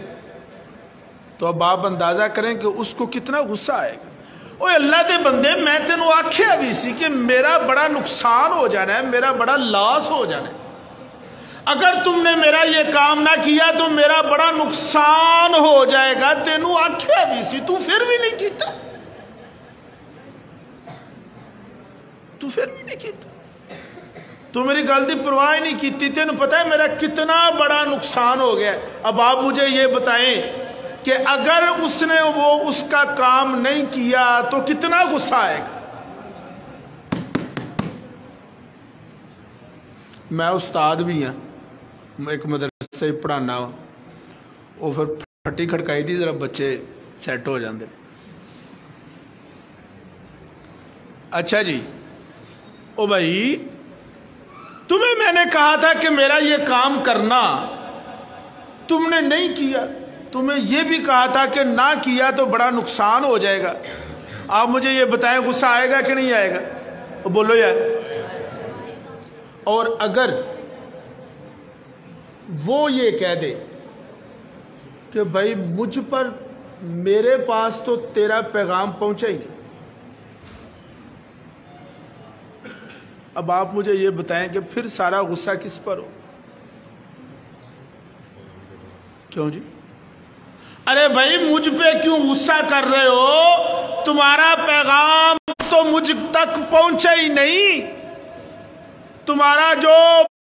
تو اب آپ اندازہ کریں کہ اس کو کتنا غصہ آئے گا. اوے اللہ دے بندے، میں تینوں آکھیا بھی سی کہ میرا بڑا نقصان ہو جانا ہے، میرا بڑا لاس ہو جانا ہے. اگر تم نے میرا یہ کام نہ کیا تو میرا بڑا نقصان ہو جائے گا. تینوں آکھیا بھی سی، تو پھر بھی نہیں کیتا، تو پھر بھی نہیں کیتا، تو میری گل دی پرواہ ہی نہیں کیتی. تینوں پتہ ہے میرا کتنا بڑا نقصان ہو گیا. اب آپ مجھے یہ بتائیں کہ اگر اس نے وہ اس کا کام نہیں کیا تو کتنا غصہ آئے گا. میں استاد بھی ہوں، ایک مدرسے پڑھانا ہوں، وہ پھر پھٹی کھڑکائی دی ذرا بچے سیٹ ہو جاندے. اچھا جی، او بھائی تمہیں میں نے کہا تھا کہ میرا یہ کام کرنا، تم نے نہیں کیا، تمہیں یہ بھی کہا تھا کہ نہ کیا تو بڑا نقصان ہو جائے گا، آپ مجھے یہ بتائیں غصہ آئے گا کہ نہیں آئے گا؟ بولو یار۔ اور اگر وہ یہ کہہ دے کہ بھائی مجھ پر، میرے پاس تو تیرا پیغام پہنچا ہی نہیں، اب آپ مجھے یہ بتائیں کہ پھر سارا غصہ کس پر ہو؟ کیوں جی؟ ارے بھائی مجھ پہ کیوں غصہ کر رہے ہو؟ تمہارا پیغام تو مجھ تک پہنچا ہی نہیں، تمہارا جو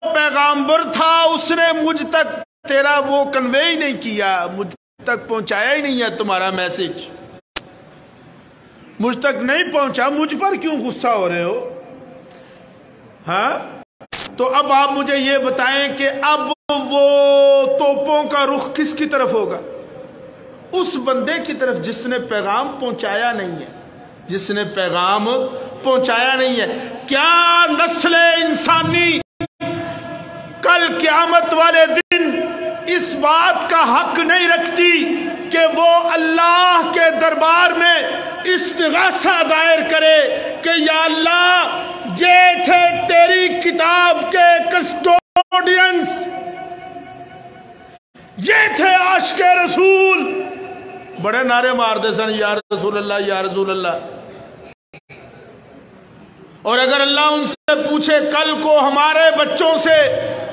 پیغامبر تھا اس نے مجھ تک تیرا وہ کنوے ہی نہیں کیا، مجھ تک پہنچایا ہی نہیں ہے تمہارا میسج، مجھ تک نہیں پہنچا، مجھ پر کیوں غصہ ہو رہے ہو؟ ہاں تو اب آپ مجھے یہ بتائیں کہ اب وہ توپوں کا رخ کس کی طرف ہوگا؟ اس بندے کی طرف جس نے پیغام پہنچایا نہیں ہے، جس نے پیغام پہنچایا نہیں ہے۔ کیا نسل انسانی کل قیامت والے دن اس بات کا حق نہیں رکھتی کہ وہ اللہ کے دربار میں استغاثہ دائر کرے کہ یا اللہ یہ تھے تیری کتاب کے کسٹوڈینز، یہ تھے عاشق رسول، بڑے نعرے مارتے سن یا رسول اللہ یا رسول اللہ۔ اور اگر اللہ ان سے پوچھے کل کو ہمارے بچوں سے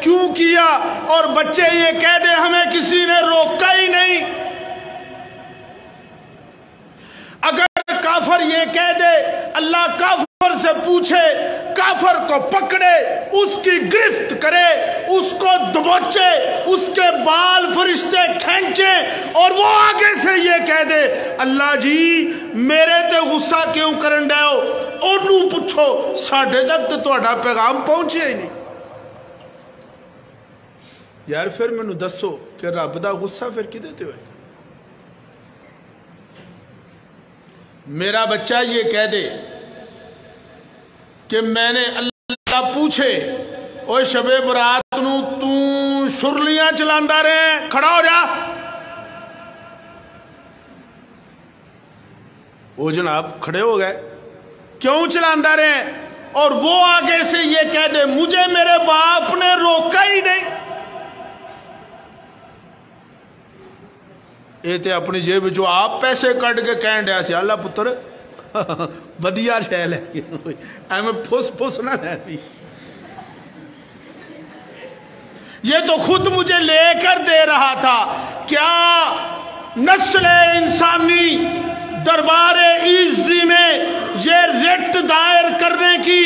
کیوں کیا، اور بچے یہ کہہ دے ہمیں کسی نے روکا ہی نہیں، اگر کافر یہ کہہ دے اللہ کافر سے پوچھے، کافر کو پکڑے، اس کی گرفت کرے، اس کو دبوچے، اس کے بال فرشتے کھینچیں، اور وہ آگے سے یہ کہہ دے اللہ جی میرے تے غصہ کیوں کرن ڈے ہو، انہوں پوچھو ساڑھے تک تو تہاڈا پیغام پہنچے ہی نہیں۔ یار پھر مینوں دسو کہ رب دا غصہ پھر کدے تے ہوئے؟ میرا بچہ یہ کہہ دے کہ میں نے، اللہ پوچھے اوے شب برات نو تو شرلیاں چلاندا رہے، کھڑا ہو جا، وہ جناب کھڑے ہو گئے، کیوں چلاندا رہے؟ اور وہ آگے سے یہ کہہ دے مجھے میرے باپ نے روکا ہی نہیں۔ یہ تے اپنی جیب جو آپ پیسے کٹ کے کہن ڈیا سی اللہ پتر بدیا شے لے ایویں پھس پھس نہ رہتی، یہ تو خود مجھے لے کر دے رہا تھا۔ کیا نسل انسانی دربار عزی میں یہ رٹ دائر کرنے کی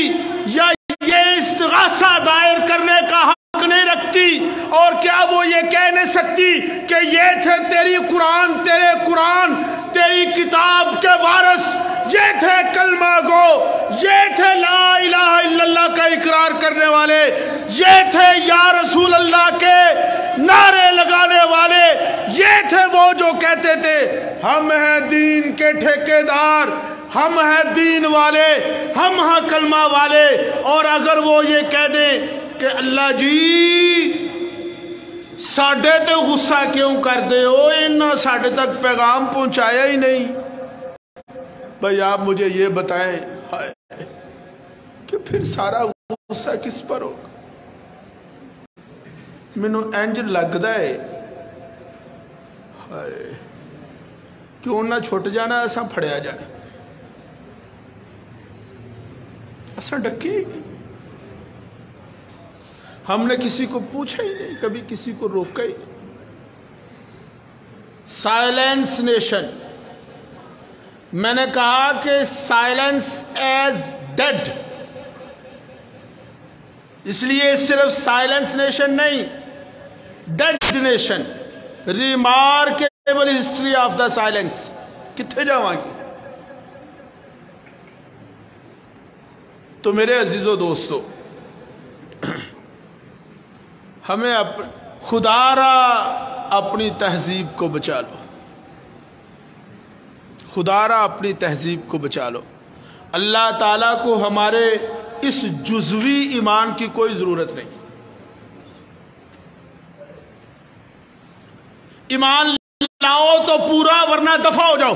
یا یہ استغاثہ دائر کرنے کا حق نہیں رکھتی؟ اور کیا وہ یہ کہہ نہیں سکتی کہ یہ تھے تیری قرآن، تیرے قرآن، تیری کتاب کے وارث، یہ تھے کلمہ گو، یہ تھے لا الہ الا اللہ کا اقرار کرنے والے، یہ تھے یا رسول اللہ کے نعرے لگانے والے، یہ تھے وہ جو کہتے تھے ہم ہیں دین کے ٹھیکیدار، ہم ہیں دین والے، ہم ہیں کلمہ والے۔ اور اگر وہ یہ کہہ دیں کہ اللہ جی ساڑھے تے غصہ کیوں کر دے ہو، انہاں ساڑھے تک پیغام پہنچایا ہی نہیں، بھئی آپ مجھے یہ بتائیں کہ پھر سارا غصہ کس پر ہوگا؟ مینوں انج لگدا ہے کہ انہاں چھٹ جانا، اساں پھڑیا جانا، اساں ڈکی، ہم نے کسی کو پوچھا ہی نہیں، کبھی کسی کو روکا ہی نہیں۔ سائلنس نیشن، میں نے کہا کہ سائلنس ایز ڈیڈ، اس لیے صرف سائلنس نیشن نہیں، dead nation, remarkable history of the silence. کتنے جاواں گی؟ تو میرے عزیزو دوستو، ہمیں خدا را اپنی تہذیب کو بچا لو، خدا را اپنی تہذیب کو بچا لو۔ اللہ تعالیٰ کو ہمارے اس جزوی ایمان کی کوئی ضرورت نہیں، ایمان لاؤ تو پورا، ورنہ دفع ہو جاؤ.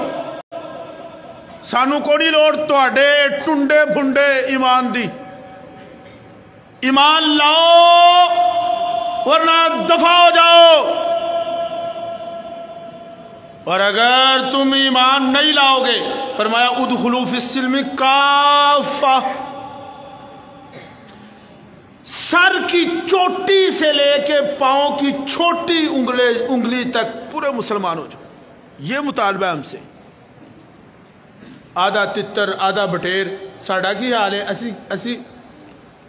سانو کوئی لوڑ تواڈے ٹنڈے بھنڈے ایمان دی. ایمان لاؤ ورنہ دفع ہو جاؤ. اور اگر تم ایمان نہیں لاؤ گے، فرمایا ادخلوا فی السلم کافہ، سر کی چوٹی سے لے کے پاؤں کی چھوٹی انگلی تک پورے مسلمان ہو جاؤ. یہ مطالبہ ہم سے. آدھا تتر آدھا بٹیر ساڑا کی حال ہے. اسی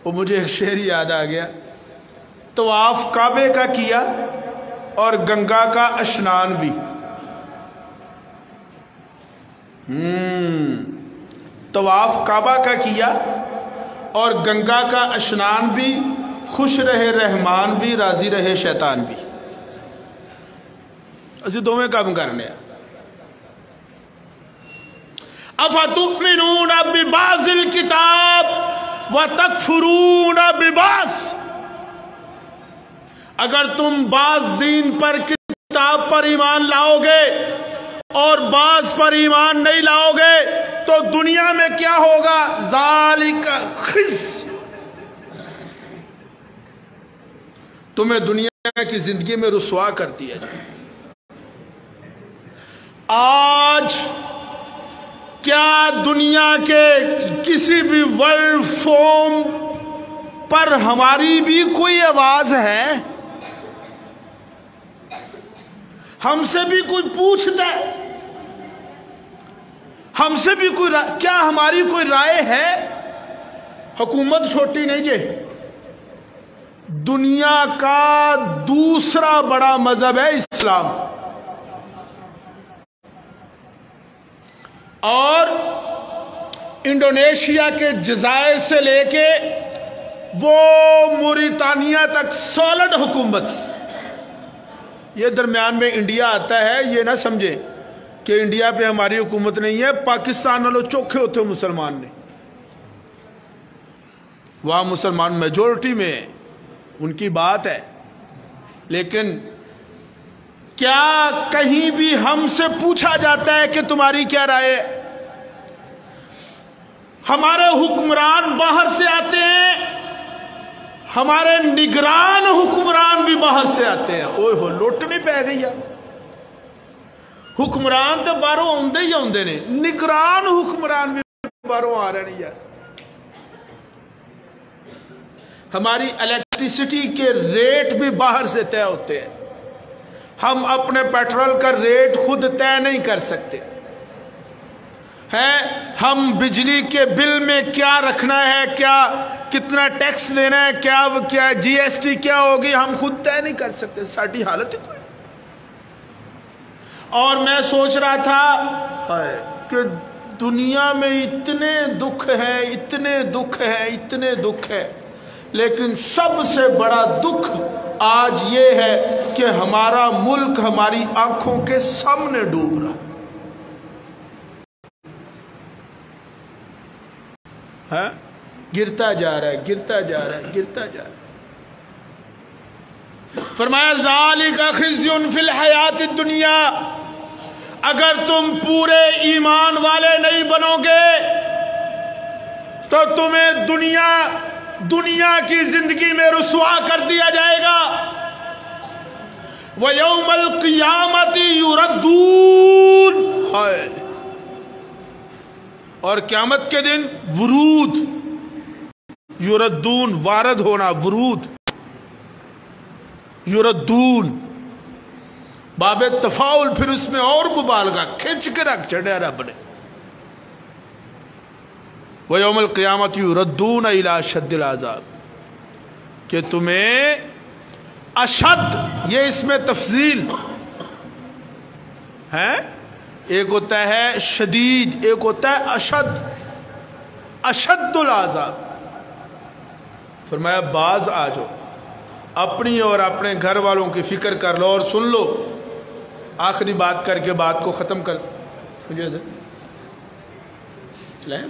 وہ مجھے ایک شعر یاد آ گیا. طواف کعبے کا کیا اور گنگا کا اشنان بھی. طواف کعبہ کا کیا اور گنگا کا اشنان بھی. خوش رہے رحمان بھی، راضی رہے شیطان بھی. اسی دونوں کام کرنے. افتؤمنون ببعض الکتاب وتکفرون ببعض، اگر تم بعض دین پر کتاب پر ایمان لاؤ گے اور بعض پر ایمان نہیں لاؤ گے تو دنیا میں کیا ہوگا؟ ذالک خزی، تمہیں دنیا کی زندگی میں رسوا کر دیا جائے. آج کیا دنیا کے کسی بھی ورلڈ فورم پر ہماری بھی کوئی آواز ہے؟ ہم سے بھی کوئی پوچھتا ہے؟ ہم سے بھی کوئی کیا ہماری کوئی رائے ہے؟ حکومت چھوٹی نہیں جے، دنیا کا دوسرا بڑا مذہب ہے اسلام. اور انڈونیشیا کے جزائر سے لے کے وہ موریتانیہ تک سالڈ حکومت. یہ درمیان میں انڈیا آتا ہے. یہ نہ سمجھے کہ انڈیا پہ ہماری حکومت نہیں ہے. پاکستان والوں چوکھے ہوتے مسلمان نے، وہاں مسلمان میجورٹی میں ہیں، ان کی بات ہے. لیکن کیا کہیں بھی ہم سے پوچھا جاتا ہے کہ تمہاری کیا رائے ہے؟ ہمارے حکمران باہر سے آتے ہیں، ہمارے نگران حکمران بھی باہر سے آتے ہیں. اوہ ہو لوٹنی پہ گئی ہے. حکمران تو باہروں آندے ہی آندے نے، نگران حکمران بھی باہروں آ رہے نہیں یار. ہماری الیکٹریسٹی کے ریٹ بھی باہر سے طے ہوتے ہیں. ہم اپنے پیٹرول کا ریٹ خود طے نہیں کر سکتے ہیں. ہم بجلی کے بل میں کیا رکھنا ہے، کیا کتنا ٹیکس دینا ہے، کیا جی ایس ٹی کیا ہوگی، ہم خود طے نہیں کر سکتے. ساری حالت ہے. اور میں سوچ رہا تھا کہ دنیا میں اتنے دکھ ہیں، اتنے دکھ ہیں، اتنے دکھ ہیں، لیکن سب سے بڑا دکھ آج یہ ہے کہ ہمارا ملک ہماری آنکھوں کے سامنے ڈوب رہا ہے. گرتا جا رہا ہے، گرتا جا رہا ہے، گرتا جا رہا ہے. فرمایا ذالک خزی فی الحیات الدنیا، اگر تم پورے ایمان والے نہیں بنو گے تو تمہیں دنیا کی زندگی میں رسوا کر دیا جائے گا. وَيَوْمَ الْقِيَامَةِ يُرَدُّونَ، اور قیامت کے دن ورود، یردون وارد ہونا، ورود یردون باب تفاعل، پھر اس میں اور مبالغہ کھینچ کے رکھ چڑھا رب نے. وَيَوْمَ الْقِيَامَةِ يُرَدُّونَ إِلَى أَشَدِّ الْعَذَابِ، کہ تمہیں اشد، یہ اس میں تفضیل ہے. ایک ہوتا ہے شدید، ایک ہوتا ہے اشد العذاب. فرمایا باز آ جاؤ، اپنی اور اپنے گھر والوں کی فکر کر لو اور سن لو. آخری بات کر کے بات کو ختم کر. مجھے چلائیں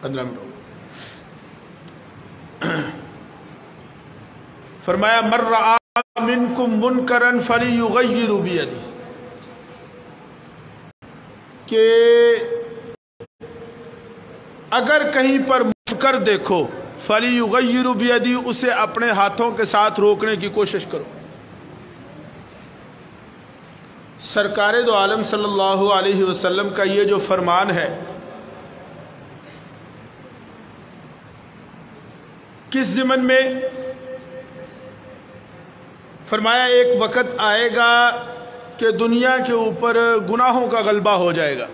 15 منٹ. فرمایا من رآ منکم منکرا فلیغیروا بیدہ، کہ اگر کہیں پر منکر دیکھو فلیغیروا بیدہ، اسے اپنے ہاتھوں کے ساتھ روکنے کی کوشش کرو۔ سرکار دو عالم صلی اللہ علیہ وسلم کا یہ جو فرمان ہے، کس ضمن میں فرمایا؟ ایک وقت آئے گا کہ دنیا کے اوپر گناہوں کا غلبہ ہو جائے گا،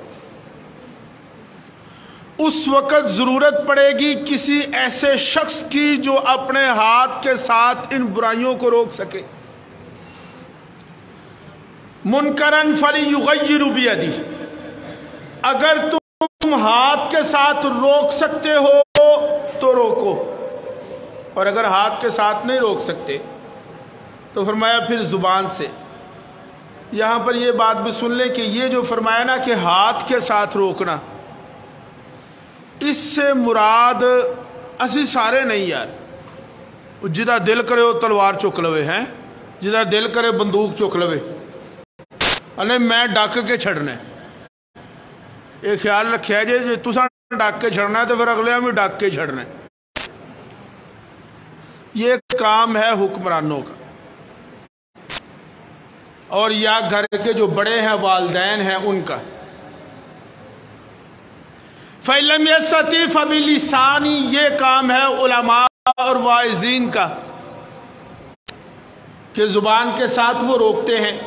اس وقت ضرورت پڑے گی کسی ایسے شخص کی جو اپنے ہاتھ کے ساتھ ان برائیوں کو روک سکے۔ منکرن فلیغیروا بیدہ، اگر تم ہاتھ کے ساتھ روک سکتے ہو تو روکو، اور اگر ہاتھ کے ساتھ نہیں روک سکتے تو فرمایا پھر زبان سے۔ یہاں پر یہ بات بھی سن لیں کہ یہ جو فرمایا نا کہ ہاتھ کے ساتھ روکنا، اس سے مراد اسی سارے نہیں یار، جدا دل کرے وہ تلوار چک لوے ہیں، جدا دل کرے بندوق چک لوے، انہیں میں ڈاک کے چھڑنے۔ یہ خیال رکھیا جی تساں ڈاک کے چھڑنا ہے تو پھر اگلے بھی ڈاک کے چھڑنے۔ یہ کام ہے حکمرانوں کا، اور یا گھر کے جو بڑے ہیں والدین ہیں ان کا۔ فَإِلَّمْ يَسْتَطِعْ فَبِلِسَانِهِ، یہ کام ہے علماء اور واعظین کا کہ زبان کے ساتھ وہ روکتے ہیں۔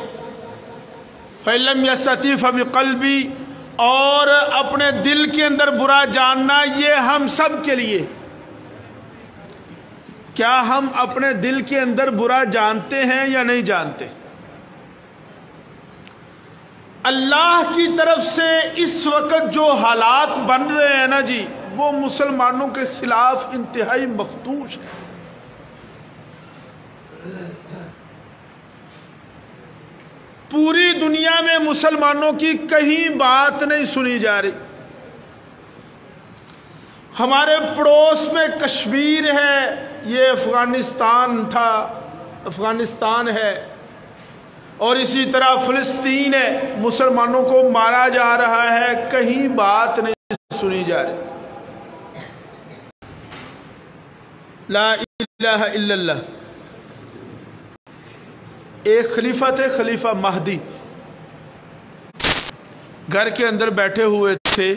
فَإِلَّمْ يَسْتَطِعْ فَبِقَلْبِهِ، اور اپنے دل کے اندر برا جاننا، یہ ہم سب کے لیے۔ کیا ہم اپنے دل کے اندر برا جانتے ہیں یا نہیں جانتے؟ اللہ کی طرف سے اس وقت جو حالات بن رہے ہیں نا جی، وہ مسلمانوں کے خلاف انتہائی مخدوش ہے۔ پوری دنیا میں مسلمانوں کی کہیں بات نہیں سنی جا رہی۔ ہمارے پڑوس میں کشمیر ہے، یہ افغانستان تھا، افغانستان ہے، اور اسی طرح فلسطین ہے، مسلمانوں کو مارا جا رہا ہے، کہیں بات نہیں سنی جا رہی۔ لا الہ الا اللہ۔ ایک خلیفہ تھے، خلیفہ مہدی، گھر کے اندر بیٹھے ہوئے تھے،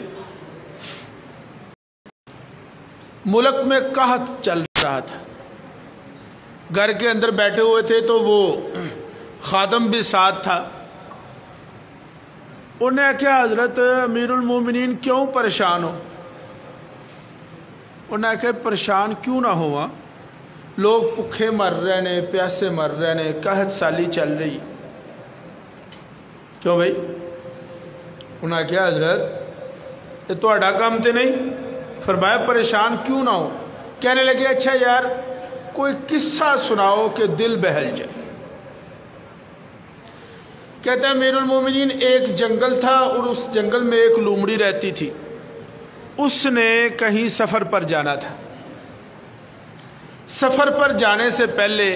ملک میں قحط چل رہا تھا، گھر کے اندر بیٹھے ہوئے تھے تو وہ خادم بھی ساتھ تھا۔ انہوں نے کہا حضرت امیر المومنین کیوں پریشان ہو؟ انہوں نے کہا پریشان کیوں نہ ہوا، لوگ بھوکے مر رہے نے، پیاسے مر رہے نے، قحط سالی چل رہی، کیوں بھائی؟ انہوں نے کہا حضرت یہ تہاڈا کام تے نہیں؟ فرمایا پریشان کیوں نہ ہو؟ کہنے لگے اچھا یار کوئی قصہ سناؤ کہ دل بہل جائے۔ کہتا ہے امیر المومنین ایک جنگل تھا، اور اس جنگل میں ایک لومڑی رہتی تھی، اس نے کہیں سفر پر جانا تھا۔ سفر پر جانے سے پہلے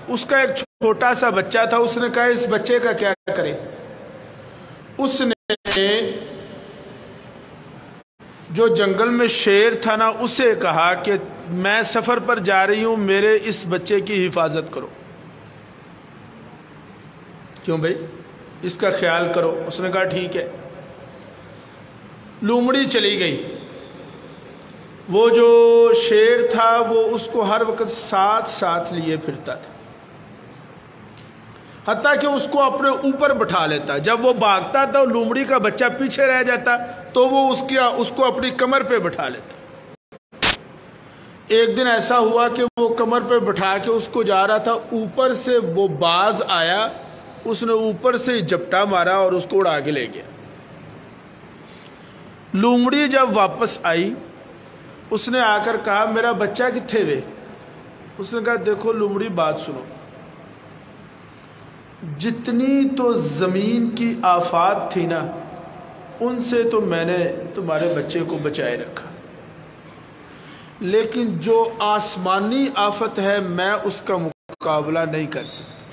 اس کا ایک چھوٹا سا بچہ تھا، اس نے کہا اس بچے کا کیا کرے؟ اس نے جو جنگل میں شیر تھا نا، اسے کہا کہ میں سفر پر جا رہی ہوں، میرے اس بچے کی حفاظت کرو۔ کیوں بھائی؟ اس کا خیال کرو۔ اس نے کہا ٹھیک ہے۔ لومڑی چلی گئی، وہ جو شیر تھا وہ اس کو ہر وقت ساتھ ساتھ لیے پھرتا تھا، حتیٰ کہ اس کو اپنے اوپر بٹھا لیتا۔ جب وہ بھاگتا تھا لومڑی کا بچہ پیچھے رہ جاتا تو وہ اس کو اپنی کمر پہ بٹھا لیتا۔ ایک دن ایسا ہوا کہ وہ کمر پہ بٹھا کے اس کو جا رہا تھا، اوپر سے وہ باز آیا، اس نے اوپر سے جھپٹا مارا اور اس کو اڑا کے لے گیا۔ لومڑی جب واپس آئی، اس نے آ کر کہا میرا بچہ کتھے وے؟ اس نے کہا دیکھو لومڑی بات سنو، جتنی تو زمین کی آفات تھی نا، ان سے تو میں نے تمہارے بچے کو بچائے رکھا، لیکن جو آسمانی آفت ہے میں اس کا مقابلہ نہیں کر سکتا۔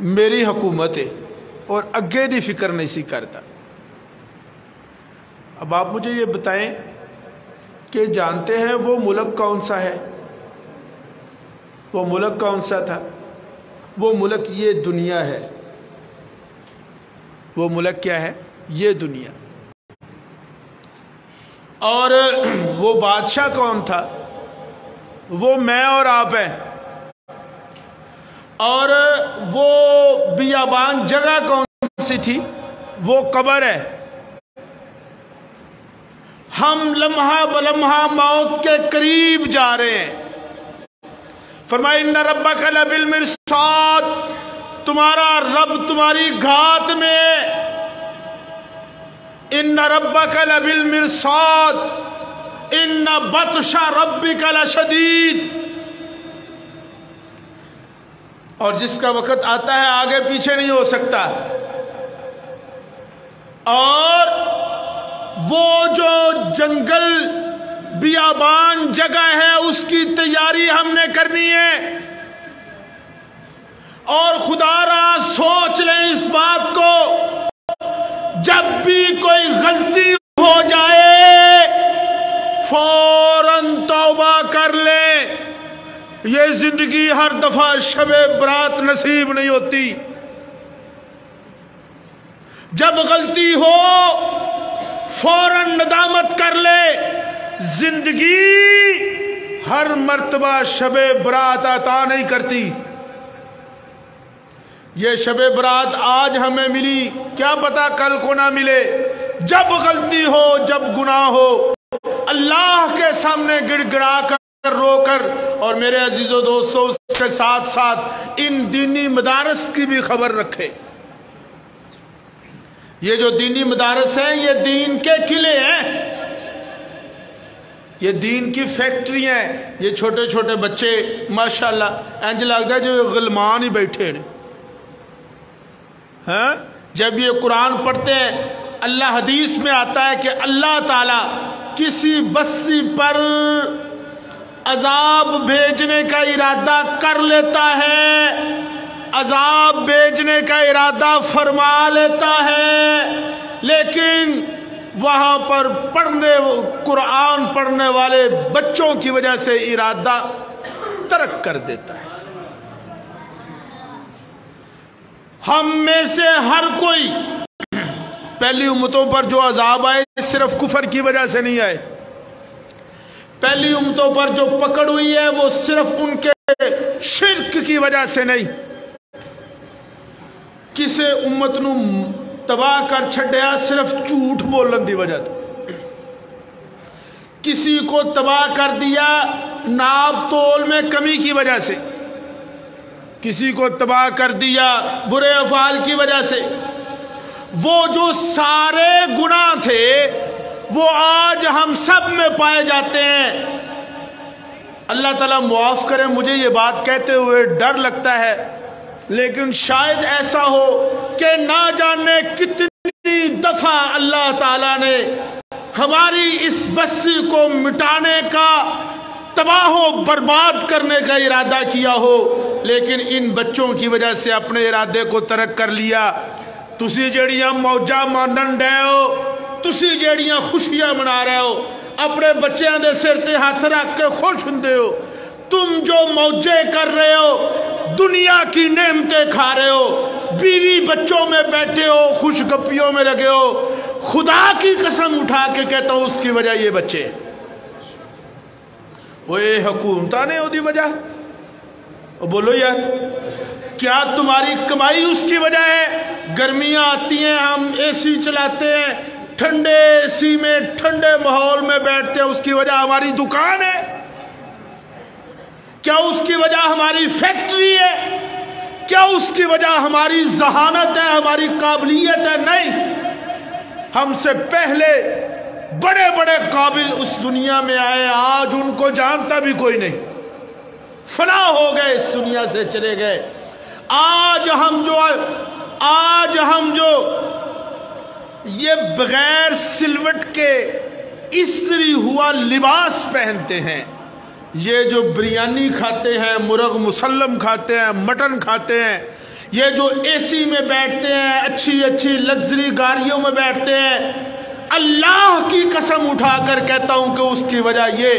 میری حکومت ہے اور اگے دی فکر نہیں سی کرتا۔ اب آپ مجھے یہ بتائیں کہ جانتے ہیں وہ ملک کون سا ہے؟ وہ ملک کون سا تھا؟ وہ ملک یہ دنیا ہے۔ وہ ملک کیا ہے؟ یہ دنیا۔ اور وہ بادشاہ کون تھا؟ وہ میں اور آپ ہیں۔ اور وہ بیابان جگہ کون سی تھی؟ وہ قبر ہے۔ ہم لمحہ بلمحہ موت کے قریب جا رہے ہیں۔ فرمایا ان ربک لبالمرصاد، تمہارا رب تمہاری گھات میں۔ ان ربک لبالمرصاد ان بطش ربک لشدید۔ اور جس کا وقت آتا ہے آگے پیچھے نہیں ہو سکتا۔ اور وہ جو جنگل بیابان جگہ ہے اس کی تیاری ہم نے کرنی ہے۔ اور خدا را سوچ لیں اس بات کو، جب بھی کوئی غلطی ہو جائے فوراً توبہ کر لیں۔ یہ زندگی ہر دفعہ شب برات نصیب نہیں ہوتی۔ جب غلطی ہو فوراً ندامت کر لے۔ زندگی ہر مرتبہ شب برات عطا نہیں کرتی۔ یہ شب برات آج ہمیں ملی، کیا پتا کل کو نہ ملے۔ جب غلطی ہو، جب گناہ ہو، اللہ کے سامنے گڑ گڑا کر رو کر، اور میرے عزیزو دوستو اس کے ساتھ ساتھ ان دینی مدارس کی بھی خبر رکھے۔ یہ جو دینی مدارس ہیں یہ دین کے قلعے ہیں، یہ دین کی فیکٹری ہیں۔ یہ چھوٹے چھوٹے بچے ماشاءاللہ انج لگتا ہے جو غلمان ہی بیٹھے ہیں۔ ہاں جب یہ قرآن پڑھتے ہیں، اللہ حدیث میں آتا ہے کہ اللہ تعالیٰ کسی بستی پر عذاب بھیجنے کا ارادہ کر لیتا ہے، عذاب بھیجنے کا ارادہ فرما لیتا ہے، لیکن وہاں پر قرآن پڑھنے والے بچوں کی وجہ سے ارادہ ترک کر دیتا ہے۔ ہم میں سے ہر کوئی پہلی امتوں پر جو عذاب آئے صرف کفر کی وجہ سے نہیں آئے۔ پہلی امتوں پر جو پکڑ ہوئی ہے وہ صرف ان کے شرک کی وجہ سے نہیں۔ کسے امت نو تباہ کر چھڈیا صرف جھوٹ بولن دی وجہ تو۔ کسی کو تباہ کر دیا ناپ تول میں کمی کی وجہ سے، کسی کو تباہ کر دیا برے افعال کی وجہ سے۔ وہ جو سارے گناہ تھے وہ آج ہم سب میں پائے جاتے ہیں۔ اللہ تعالیٰ معاف کرے، مجھے یہ بات کہتے ہوئے ڈر لگتا ہے، لیکن شاید ایسا ہو کہ نہ جانے کتنی دفعہ اللہ تعالیٰ نے ہماری اس بستی کو مٹانے کا، تباہ و برباد کرنے کا ارادہ کیا ہو، لیکن ان بچوں کی وجہ سے اپنے ارادے کو ترک کر لیا۔ تسی جیڑیاں موجہ مانن ڈے ہو، تسی جیڑیاں خوشیاں منا رہے ہو، اپنے بچیاں دے سر تے ہاتھ رکھ کے خوش ہوندے ہو۔ تم جو موجے کر رہے ہو، دنیا کی نعمتیں کھا رہے ہو، بیوی بچوں میں بیٹھے ہو، خوش گپیوں میں لگے ہو، خدا کی قسم اٹھا کے کہتا ہوں اس کی وجہ یہ بچے۔ وہ حکومتہ نے ہو دی وجہ، بولو یار کیا تمہاری کمائی اس کی وجہ ہے؟ گرمیاں آتی ہیں ہم اے سی چلاتے ہیں، ٹھنڈے اے سی میں ٹھنڈے ماحول میں بیٹھتے ہیں، اس کی وجہ ہماری دکان ہے؟ کیا اس کی وجہ ہماری فیکٹری ہے؟ کیا اس کی وجہ ہماری ذہانت ہے، ہماری قابلیت ہے؟ نہیں، ہم سے پہلے بڑے بڑے قابل اس دنیا میں آئے، آج ان کو جانتا بھی کوئی نہیں، فنا ہو گئے، اس دنیا سے چلے گئے۔ آج ہم جو یہ بغیر سلوٹ کے استری ہوا لباس پہنتے ہیں، یہ جو بریانی کھاتے ہیں، مرغ مسلم کھاتے ہیں، مٹن کھاتے ہیں، یہ جو اے سی میں بیٹھتے ہیں، اچھی اچھی لگژری گاڑیوں میں بیٹھتے ہیں، اللہ کی قسم اٹھا کر کہتا ہوں کہ اس کی وجہ یہ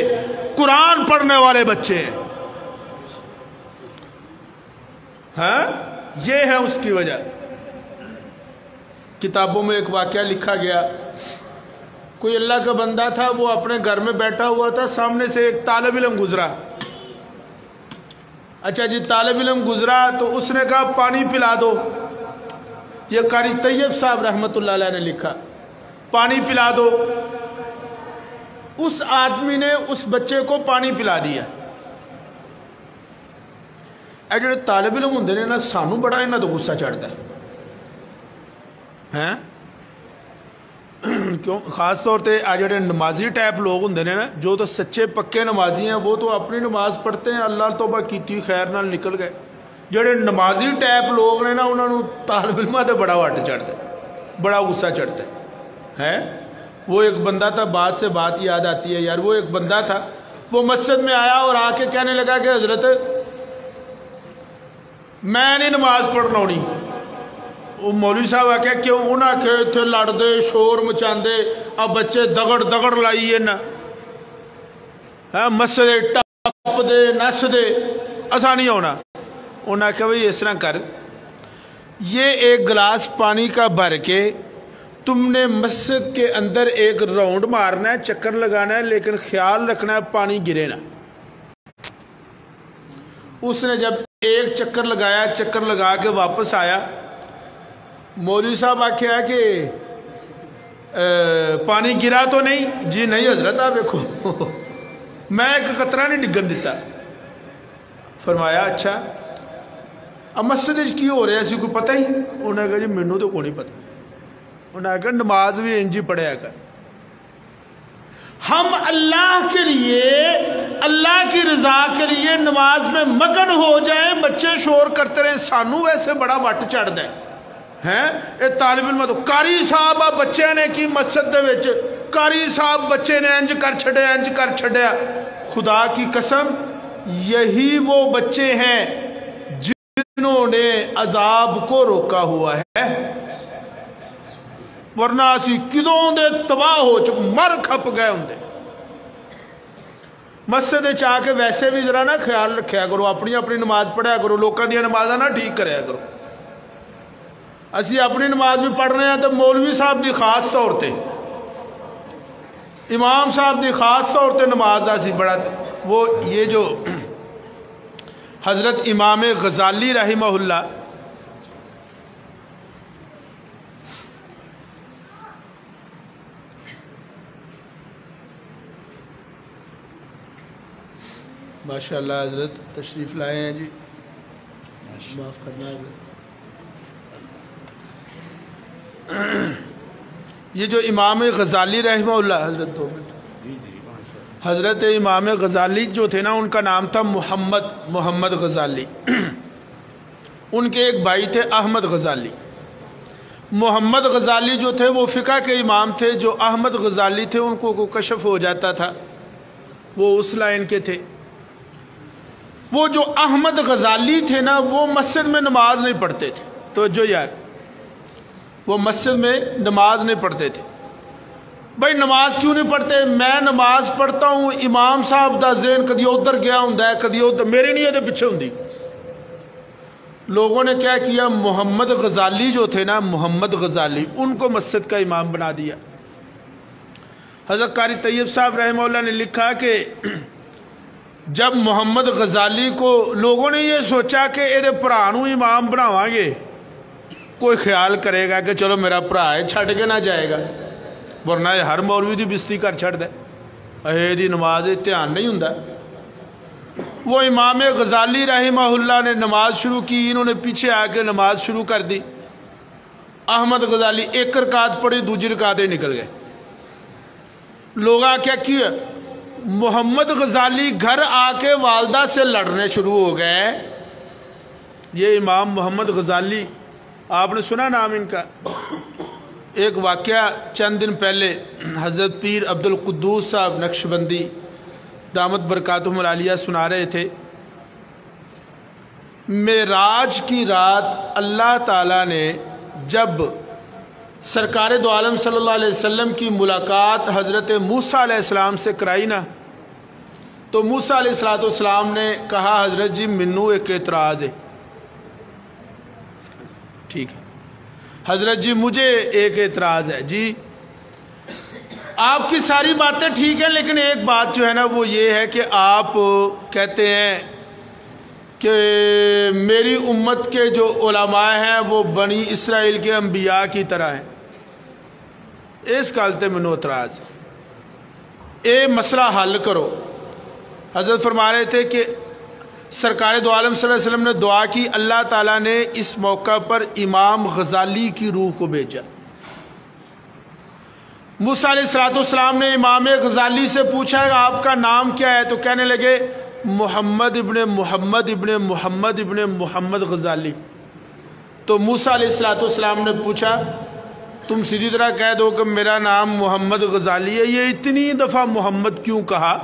قرآن پڑھنے والے بچے ہیں. ہاں یہ ہے اس کی وجہ. کتابوں میں ایک واقعہ لکھا گیا، کوئی اللہ کا بندہ تھا، وہ اپنے گھر میں بیٹھا ہوا تھا، سامنے سے ایک طالب علم گزرا. اچھا جی، طالب علم گزرا تو اس نے کہا پانی پلا دو. یہ قاری طیب صاحب رحمت اللہ علیہ نے لکھا، پانی پلا دو. اس آدمی نے اس بچے کو پانی پلا دیا. اے جڑے طالب علم ہوندے نے نا، سانو بڑا انہاں تو غصہ چڑھتا ہے. کیوں؟ خاص طور تے آ جڑے نمازی ٹائپ لوگ ہوندے نے نا، جو تو سچے پکے نمازی ہیں، وہ تو اپنی نماز پڑھتے ہیں، اللہ توبہ کیتی خیر نال نکل گئے. جڑے نمازی ٹائپ لوگ نے نا، انہاں نوں طالب علماں تے بڑا وٹ چڑھتا ہے، بڑا غصہ چڑھتا ہے. وہ ایک بندہ تھا، بات سے بات یاد آتی ہے یار. وہ ایک بندہ تھا، وہ مسجد میں آیا اور آ کے کہنے لگا کہ حضرت میں نہیں نماز پڑھنا ہونی. وہ مولوی صاحب آخیا کیوں؟ انہاں آخیا اتنے لڑتے شور مچاندے، اب بچے دگڑ دگڑ لائیے نا، مسجد ٹپ دے نس دے، ایسا نہیں ہونا. انہاں آخیا بھائی اس طرح کر، یہ ایک گلاس پانی کا بھر کے تم نے مسجد کے اندر ایک راؤنڈ مارنا ہے، چکر لگانا ہے، لیکن خیال رکھنا ہے پانی گرے نا. اس نے جب ایک چکر لگایا، چکر لگا کے واپس آیا، مولوی صاحب آخیا کہ پانی گرا تو نہیں؟ جی نہیں حضرت، آپ دیکھو میں ایک قطرہ نہیں ڈگن دیتا. فرمایا اچھا اب مسجد کی ہو رہا سی، کوئی پتہ ہی؟ انہوں نے کہا جی مینوں تو کوئی نہیں پتہ. انہوں نے کہا نماز بھی انج ہی پڑھیا کر. ہم اللہ کے لیے، اللہ کی رضا کے لیے نماز میں مگن ہو جائیں، بچے شور کرتے رہیں، سانو ویسے بڑا وٹ چڑھتا ہے. اے طالب علم تو قاری صاحب آ بچے نے کی مسجد دے وچ، قاری صاحب بچے نے انج کر چھڑیا، انج کر چھڑیا. خدا کی قسم یہی وہ بچے ہیں جنہوں نے عذاب کو روکا ہوا ہے، ورنہ اسی کدوں دے تباہ ہو چکے، مر کھپ گئے ہوں. مسجد چاہ کے ویسے بھی ذرا نا خیال رکھیا کرو، اپنی اپنی نماز پڑھیا کرو، لوکاں دی نمازاں نہ ٹھیک کریا کرو. اسی اپنی نماز بھی پڑھ رہے ہیں تو مولوی صاحب دی خاص طور تے، امام صاحب دی خاص طور تے نماز دا سی بڑا. وہ یہ جو حضرت امام غزالی رحمہ اللہ، ماشاءاللہ حضرت تشریف لائے ہیں جی، معاف کرنا ہے. یہ جو امام غزالی رحمہ اللہ، حضرت امام غزالی جو تھے نا، ان کا نام تھا محمد غزالی. ان کے ایک بھائی تھے احمد غزالی. محمد غزالی جو تھے وہ فقہ کے امام تھے. جو احمد غزالی تھے ان کو کشف ہو جاتا تھا، وہ اس لائن کے تھے. وہ جو احمد غزالی تھے نا، وہ مسجد میں نماز نہیں پڑھتے تھے. تو جو یار وہ مسجد میں نماز نہیں پڑھتے تھے. بھائی نماز کیوں نہیں پڑھتے؟ میں نماز پڑھتا ہوں، امام صاحب دا ذہن کدی ادھر گیا ہوں، کدی ادھر، میرے نہیں یہ پیچھے ہوں. لوگوں نے کیا کیا، محمد غزالی جو تھے نا، محمد غزالی، ان کو مسجد کا امام بنا دیا. حضرت قاری طیب صاحب رحمہ اللہ نے لکھا کہ جب محمد غزالی کو لوگوں نے یہ سوچا کہ یہ بھرا نوں امام بناواں گے، کوئی خیال کرے گا کہ چلو میرا بھرا ہے چھڈ کے نہ جائے گا، ورنہ یہ ہر مولوی دی بستی کر چھڑ دے، دی نماز دھیان نہیں ہوندا. وہ امام غزالی رحمہ اللہ نے نماز شروع کی، انہوں نے پیچھے آ کے نماز شروع کر دی. احمد غزالی ایک رکعت پڑھی، دوسری رکعتیں نکل گئے. لوگ کیا کیا، محمد غزالی گھر آ کے والدہ سے لڑنے شروع ہو گئے. یہ امام محمد غزالی، آپ نے سنا نام ان کا؟ ایک واقعہ چند دن پہلے حضرت پیر عبد القدوس صاحب نقشبندی دامت برکاتہم العالیہ سنا رہے تھے معراج کی رات اللہ تعالیٰ نے جب سرکار دو عالم صلی اللہ علیہ وسلم کی ملاقات حضرت موسیٰ علیہ السلام سے کرائی نا، تو موسیٰ علیہ السلام نے کہا حضرت جی منو ایک اعتراض ہے. ٹھیک ہے حضرت جی مجھے ایک اعتراض ہے. جی آپ کی ساری باتیں ٹھیک ہیں، لیکن ایک بات جو ہے نا وہ یہ ہے کہ آپ کہتے ہیں کہ میری امت کے جو علماء ہیں وہ بنی اسرائیل کے انبیاء کی طرح ہیں. اس گلتے منو اعتراض، اے مسئلہ حل کرو. حضرت فرما رہے تھے کہ سرکار دو عالم صلی اللہ علیہ وسلم نے دعا کی، اللہ تعالیٰ نے اس موقع پر امام غزالی کی روح کو بھیجا. موسیٰ علیہ السلام نے امام غزالی سے پوچھا آپ کا نام کیا ہے، تو کہنے لگے محمد ابن محمد ابن محمد ابن محمد غزالی. تو موسیٰ علیہ السلام نے پوچھا تم سیدھی طرح کہہ دو کہ میرا نام محمد غزالی ہے، یہ اتنی دفعہ محمد کیوں کہا؟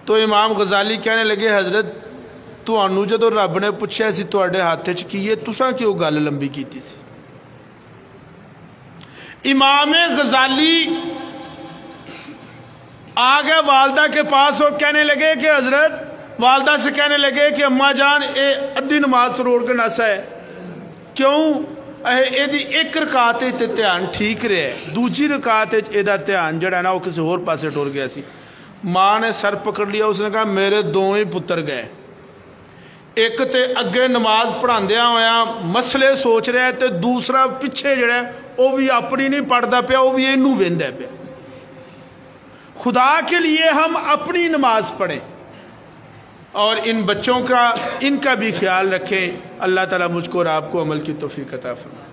تو امام غزالی کہنے لگے حضرت تانوں جدوں رب نے پوچھا سی تواڈے ہاتھ وچ کی ہے، تساں کیوں گل لمبی کیتی سی؟ امام غزالی آ گئے والدہ کے پاس اور کہنے لگے کہ حضرت، والدہ سے کہنے لگے کہ اماں جان اے ادھی نماز توڑ کے نسا ہے، کیوں؟ اے دی ایک رکعت تے دھیان ٹھیک رہا ہے، دوجی رکعت اے دا دھیان جڑا نا وہ کسی اور پاسے ٹر گیا سی. ماں نے سر پکڑ لیا، اس نے کہا میرے دو ہی پتر گئے، ایک تے اگے نماز پڑھاندیاں ہویا مسئلے سوچ رہا ہے تے دوسرا پیچھے جڑا ہے وہ بھی اپنی نہیں پڑھدا پیا، وہ بھی اینوں ویندا پیا. خدا کے لیے ہم اپنی نماز پڑھیں اور ان بچوں کا ان کا بھی خیال رکھیں. اللہ تعالیٰ مجھ کو اور آپ کو عمل کی توفیق عطا فرمائے.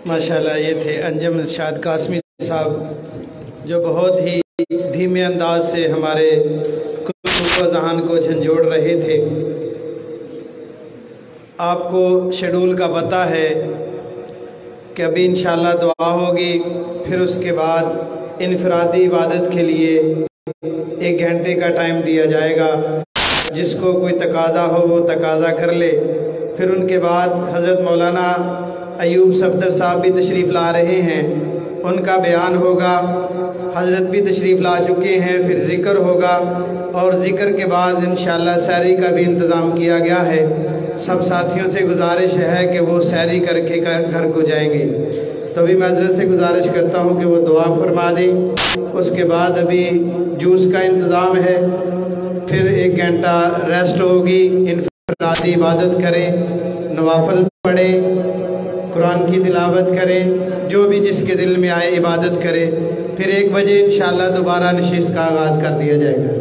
ماشاءاللہ یہ تھے انجم ارشاد قاسمی صاحب جو بہت ہی دھیمے انداز سے ہمارے قلوب و ذہان کو جھنجھوڑ رہے تھے. آپ کو شیڈول کا پتہ ہے کہ ابھی انشاءاللہ دعا ہوگی، پھر اس کے بعد انفرادی عبادت کے لیے 1 گھنٹے کا ٹائم دیا جائے گا. جس کو کوئی تقاضا ہو وہ تقاضا کر لے. پھر ان کے بعد حضرت مولانا ایوب صفدر صاحب بھی تشریف لا رہے ہیں، ان کا بیان ہوگا. حضرت بھی تشریف لا چکے ہیں، پھر ذکر ہوگا اور ذکر کے بعد انشاءاللہ سحری کا بھی انتظام کیا گیا ہے. سب ساتھیوں سے گزارش ہے کہ وہ سحری کر کے گھر کو جائیں گے. تو ابھی میں حضرت سے گزارش کرتا ہوں کہ وہ دعا فرما دیں. اس کے بعد ابھی جوس کا انتظام ہے، پھر 1 گھنٹہ ریسٹ ہوگی. انفرادی عبادت کریں، نوافل پڑھیں، قرآن کی تلاوت کریں، جو بھی جس کے دل میں آئے عبادت کریں. پھر 1 بجے انشاءاللہ دوبارہ نشست کا آغاز کر دیا جائے گا.